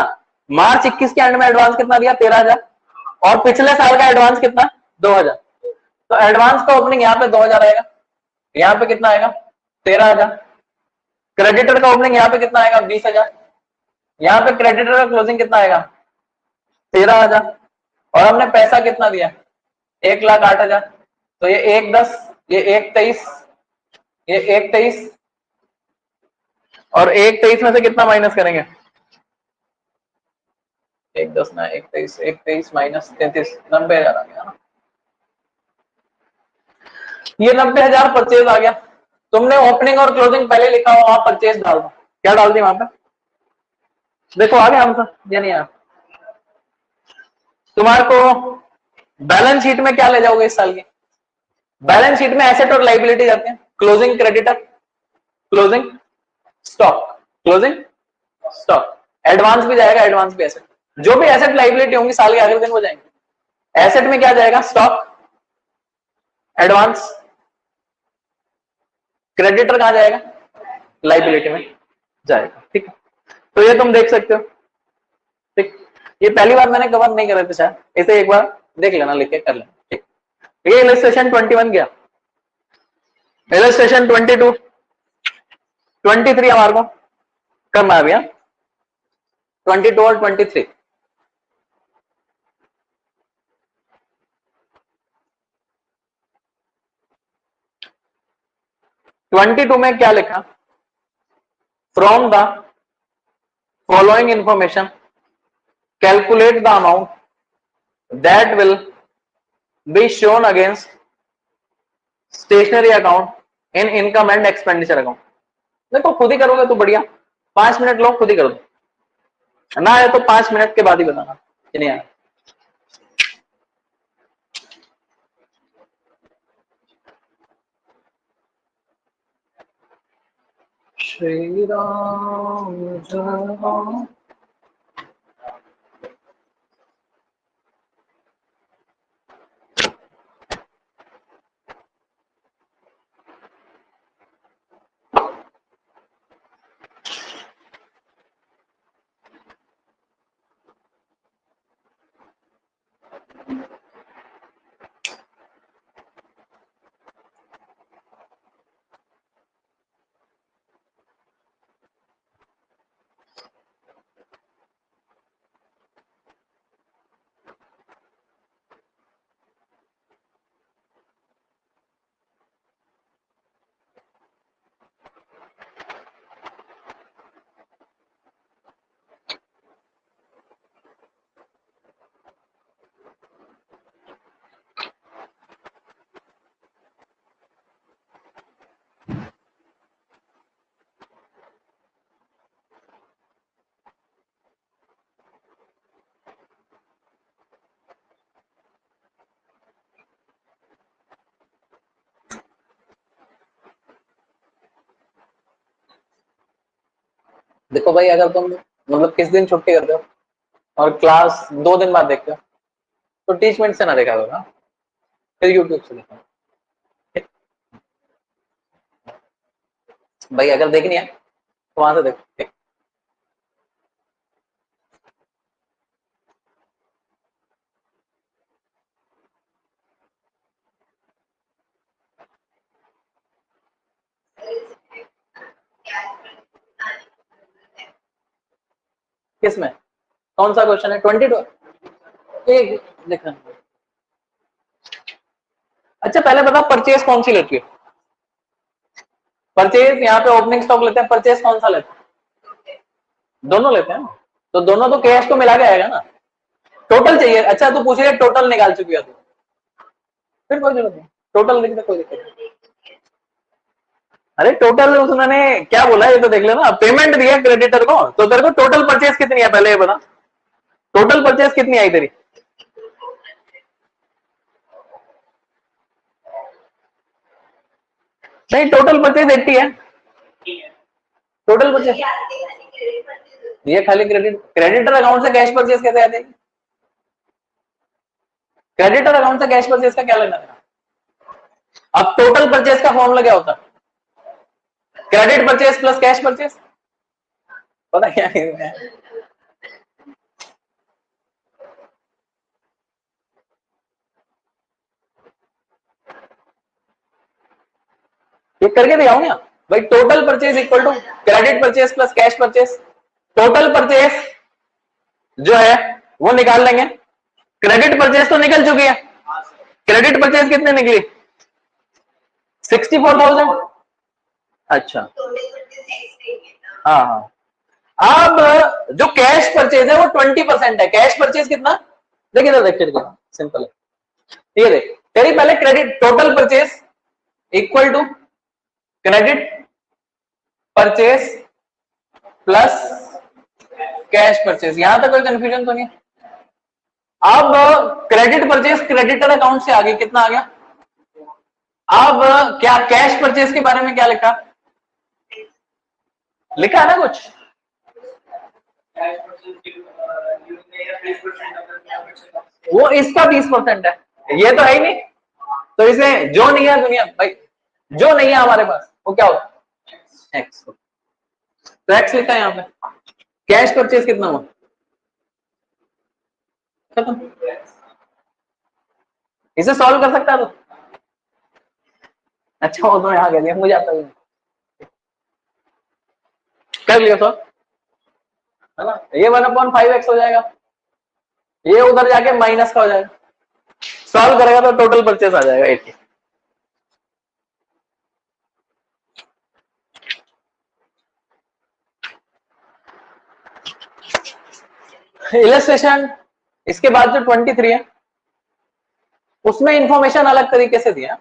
मार्च 21 के एंड में एडवांस कितना दिया? 13,000। और पिछले साल का एडवांस कितना? 2000। तो एडवांस का ओपनिंग यहाँ पे 2000 आएगा, यहाँ पे कितना आएगा 13,000। क्रेडिटर का ओपनिंग यहाँ पे कितना आएगा 20,000, यहाँ पे क्रेडिटर का क्लोजिंग कितना आएगा 13,000। और हमने पैसा कितना दिया 1,08,000। तो ये 1,10, ये 1,23, ये 1,23 और 1,23 में से कितना माइनस करेंगे 1,10 ना 1,23, 1,23 माइनस 33, 90,000 आ गया ना। ये 90,000 परचेज आ गया। तुमने ओपनिंग और क्लोजिंग पहले लिखा हो, वहां परचेज डाल दो। क्या डाल दी वहां पे, देखो आ गया आंसर या नहीं आया। तुम्हारे को बैलेंस शीट में क्या ले जाओगे इस साल की, बैलेंस शीट में एसेट और लाइबिलिटी जाते हैं, closing creditor, closing stock, closing stock, advance भी जाएगा, एडवांस भी एसेट, जो भी एसेट लाइबिलिटी होंगी साल के आखिरी दिन हो जाएंगे। एसेट में क्या जाएगा स्टॉक, एडवांस, क्रेडिटर कहां जाएगा लाइबिलिटी में जाएगा। ठीक है, तो ये तुम देख सकते हो। ठीक, ये पहली बार मैंने कवर नहीं करे थे शायद, इसे एक बार देख लेना, लिख के कर लेना। ठीक, ये इलस्ट्रेशन 21 गया, इलस्ट्रेशन 22, 23 हमारे को करना है भैया, 22 और 23। ट्वेंटी टू में क्या लिखा, from the following information calculate the amount that will be shown against stationery account in income and expenditure account. देखो खुद ही करोगे तो बढ़िया, 5 मिनट लो खुद ही कर दो, ना आए तो 5 मिनट के बाद ही बताना कि नहीं आया। श्री राम जय राम। देखो भाई, अगर तुम मतलब किस दिन छुट्टी करते हो और क्लास 2 दिन बाद देखते हो तो टीचमेंट से ना देखा होगा, फिर यूट्यूब से देखा। भाई अगर देखनी है तो वहां से देखो। किसमें कौन सा क्वेश्चन है 22, एक देखना। अच्छा पहले बता परचेज कौन सी लेती है, परचेज यहाँ पे ओपनिंग स्टॉक लेते हैं, परचेज कौन सा लेते हैं, दोनों लेते हैं ना, तो दोनों तो कैश को मिला के आएगा ना, टोटल चाहिए। अच्छा तू पूछ रही है टोटल निकाल चुकी है तू, फिर कोई जरूरत नहीं, टोटल लिख दे, कोई दिक्कत नहीं। अरे टोटल उसने क्या बोला ये तो देख लेना, पेमेंट दिया क्रेडिटर को, तो तेरे को टोटल परचेज कितनी है पहले ये बता, टोटल परचेज कितनी आई तेरी, नहीं टोटल परचेज 80 है, टोटल परचेज ये खाली क्रेडिटर अकाउंट से कैश परचेज कैसे आ जाएगी, क्रेडिटर अकाउंट से कैश परचेज का क्या लेना है। अब टोटल परचेज का फॉर्मूला क्या होता है, credit purchase plus cash purchase, पता क्या है, ये करके दिखाऊं क्या भाई? Total purchase equal to credit purchase plus cash purchase. Total purchase जो है वो निकाल लेंगे। क्रेडिट परचेज तो निकल चुकी है। क्रेडिट परचेज कितने निकली? 64,000। अच्छा हाँ हाँ। अब जो कैश परचेज है वो 20% है। कैश परचेज कितना? देखिए इधर देख करके सिंपल है। ये देख तेरी पहले credit total purchase equal to credit purchase plus cash purchase. यहां तक कोई कंफ्यूजन तो नहीं? अब क्रेडिट परचेज क्रेडिटर अकाउंट से आगे कितना आ गया? अब क्या कैश परचेज के बारे में क्या लिखा? लिखा है ना कुछ? वो इसका 20% है, ये तो है ही नहीं। तो इसे जो नहीं है दुनिया भाई, जो नहीं है हमारे पास वो क्या होगा? एक्स। तो एक्स लिखा है यहाँ पे। कैश परचेज कितना हुआ? खत्म। इसे सॉल्व कर सकता है तो अच्छा वो तो यहाँ कह दिया, मुझे आता है कर लिया सॉल्व, है ना? ये 1/5x हो जाएगा, ये उधर जाके माइनस का हो जाएगा। सॉल्व करेगा तो टोटल परचेज आ जाएगा 80। इलस्ट्रेशन इसके बाद जो 23 है उसमें इंफॉर्मेशन अलग तरीके से दिया।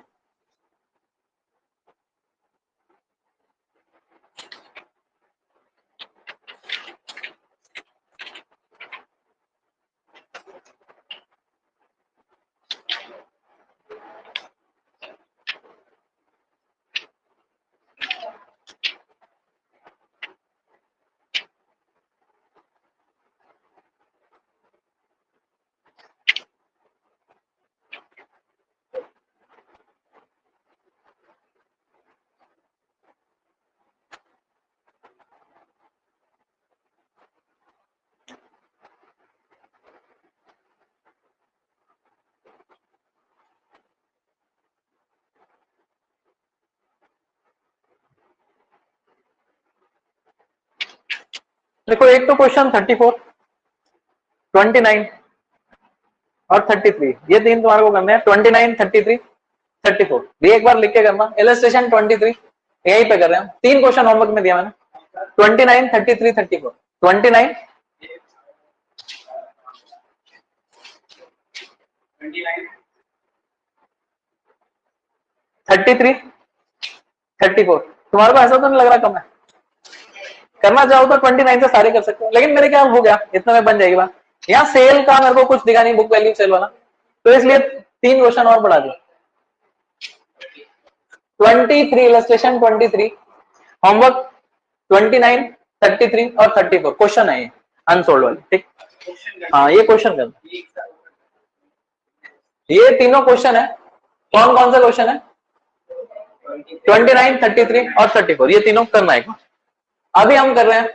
देखो एक तो क्वेश्चन 34, 29 और 33, ये तीन तुम्हारे को करने हैं। 29, 33, 34 ये एक बार लिख के करना। इलस्ट्रेशन 23 यहीं पे कर रहे हैं। तीन क्वेश्चन होमवर्क में दिया मैंने, 29, 33, 34। 29 33 34। तुम्हारे को ऐसा तो नहीं लग रहा कम है? करना चाहो तो 29 से सारे कर सकते हो, लेकिन मेरे क्या हो गया इतना में बन जाएगी बात। यहाँ सेल का मेरे को कुछ दिखा नहीं, बुक वैल्यू सेल वाला, तो इसलिए तीन क्वेश्चन और बढ़ा दिया। 23 इलस्ट्रेशन 23, होमवर्क 29, 33 और 34 क्वेश्चन है ये अनसोल्ड वाले, ठीक? हाँ ये क्वेश्चन करना, ये तीनों क्वेश्चन है। कौन कौन सा क्वेश्चन है? 29, 33 और 34, ये तीनों करना है। अभी हम कर रहे हैं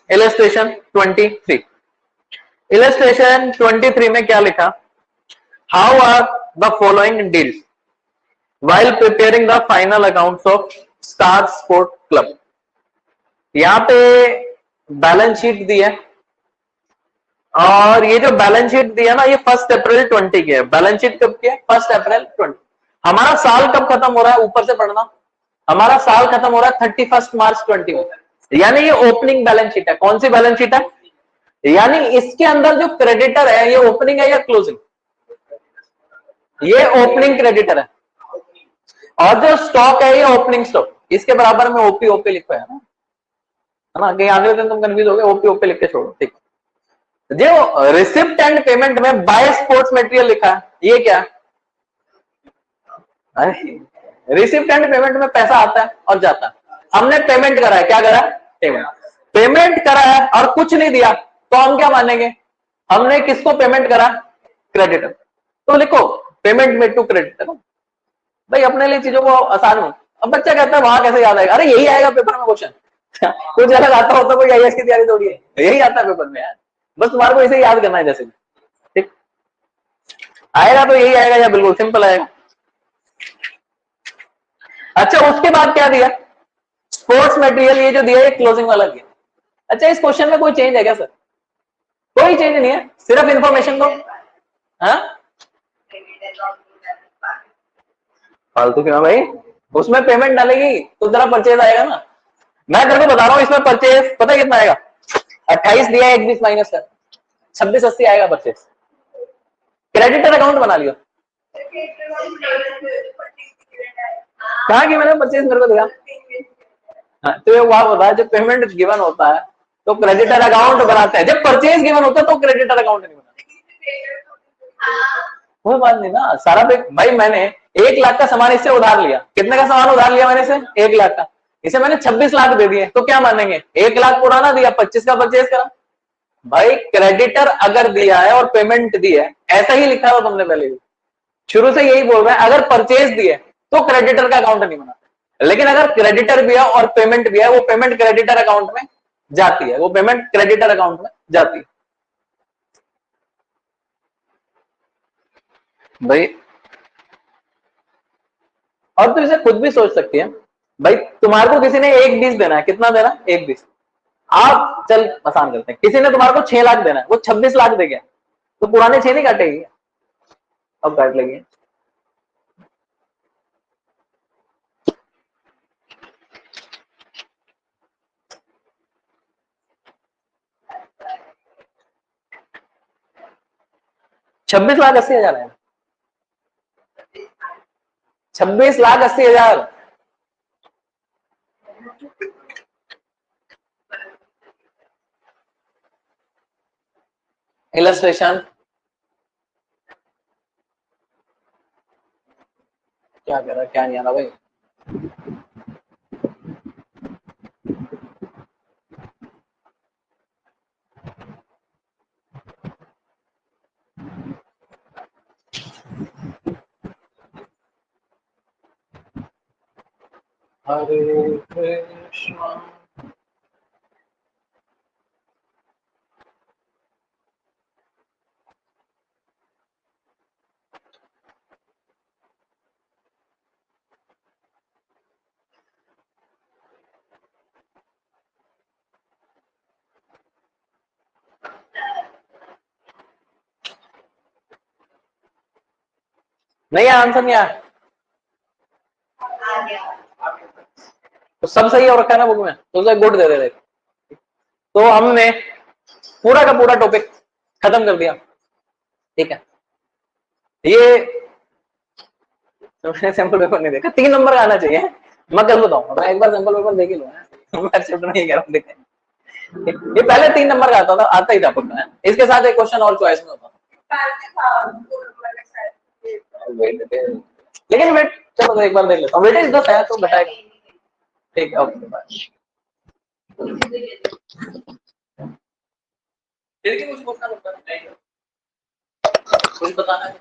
इलस्ट्रेशन 23। इलस्ट्रेशन 23 में क्या लिखा? How are the following deals while preparing the final accounts of Star Sport Club। यहां पे बैलेंस शीट दी है, और ये जो बैलेंस शीट दी है ना, ये 1 अप्रैल 20 की है। बैलेंस शीट कब की है? 1 अप्रैल 20। हमारा साल कब खत्म हो रहा है? ऊपर से पढ़ना, हमारा साल खत्म हो रहा है 31 मार्च 20 में, यानी ये ओपनिंग बैलेंस शीट है। कौन सी बैलेंस शीट है? यानी इसके अंदर जो क्रेडिटर है ये ओपनिंग है या क्लोजिंग? ये ओपनिंग क्रेडिटर है, और जो स्टॉक है ये ओपनिंग स्टॉक। इसके बराबर में ओपी ओपी लिखा है ना, कहीं अगले दिन तुम कंफ्यूज हो गए, ओपी ओपी लिख के छोड़ो, ठीक। जो रिसिप्ट एंड पेमेंट में बाय स्पोर्ट्स मटेरियल लिखा है, ये क्या है? रिसिप्ट एंड पेमेंट में पैसा आता है और जाता है। हमने पेमेंट करा है, क्या करा? पेमेंट करा है और कुछ नहीं दिया, तो हम क्या मानेंगे? हमने किसको पेमेंट करा? क्रेडिटर। तो लिखो पेमेंट मेड टू क्रेडिटर। भाई अपने लिए चीजों को आसान हो। अब बच्चा कहता है वहां कैसे याद आएगा? अरे यही आएगा पेपर में क्वेश्चन। कुछ अलग आता होता, कोई आईएएस की तैयारी थोड़ी है, यही आता है पेपर में यार। बस तुम्हारे को इसे याद करना है, जैसे ठीक आएगा तो यही आएगा, या बिल्कुल सिंपल आएगा। अच्छा उसके बाद क्या दिया, स्पोर्ट्स मटेरियल, ये जो दिया है क्लोजिंग वाला दिया। अच्छा इस क्वेश्चन में कोई चेंज है क्या सर? कोई चेंज नहीं है, सिर्फ इंफॉर्मेशन को। हाँ फालतू क्यों भाई, उसमें पेमेंट डालेगी तो तेरा परचेज आएगा ना। मैं तेरे को बता रहा हूँ इसमें परचेज पता है कितना आएगा, 28 दिया है 21 माइनस कर 2680 आएगा परचेज। क्रेडिटर अकाउंट बना लियो। कहा कि मैंने परचेज मेरे को दिया। हाँ, तो ये वहां बता जब पेमेंट गिवन होता है तो क्रेडिटर अकाउंट बनाते हैं, जब परचेज गिवन होता है तो क्रेडिटर अकाउंट नहीं बनाते। कोई बात नहीं ना, सारा भाई मैंने 1 लाख का सामान इससे उधार लिया, कितने का सामान उधार लिया मैंने से 1 लाख का, इसे मैंने 26 लाख दे दिए, तो क्या मानेंगे 1 लाख पुराना दिया 25 का परचेज करा। भाई क्रेडिटर अगर दिया है और पेमेंट दी है, ऐसा ही लिखा हुआ तुमने पहले भी, शुरू से यही बोल रहा है, अगर परचेज दी है तो क्रेडिटर का अकाउंट नहीं बनाता, लेकिन अगर क्रेडिटर भी है और पेमेंट भी है, वो पेमेंट क्रेडिटर अकाउंट में जाती है, वो पेमेंट क्रेडिटर अकाउंट में जाती है। भाई और तो इसे खुद भी सोच सकती है, भाई तुम्हारे को किसी ने 1/20 देना है, कितना देना है 1/20, आप चल आसान करते हैं, किसी ने तुम्हारे को 6 लाख देना है, वो 26 लाख दे गया, तो पुराने 6 नहीं काटेगी, अब काट लेगी। छब्बीस लाख 80,000 है, 26,80,000। इलस्ट्रेशन क्या कह रहा है, क्या नहीं आ रहा भाई। हरे कृष्णा। नहीं आंसर नहीं आया, तो सब सही हो रखा है ना बुक में, तो उसे गुड दे दे। तो हमने पूरा का पूरा टॉपिक खत्म कर दिया, ठीक है। ये तो मैंने सैंपल पेपर नहीं देखा, 3 नंबर का आना चाहिए, मैं कल बताऊंगा, मैं एक बार सैंपल पेपर देख ही लूंगा, मैं चैप्टर नहीं कह रहा हूं देखें। ये पहले 3 नंबर का आता था, आता ही था पक्का, इसके साथ एक क्वेश्चन और चॉइस में होता था। लेकिन वेट चलो तो एक बार देख लेता हूँ, वेटेज 10 है तो बताएगा, ठीक है ओके बाय। कुछ बताना है।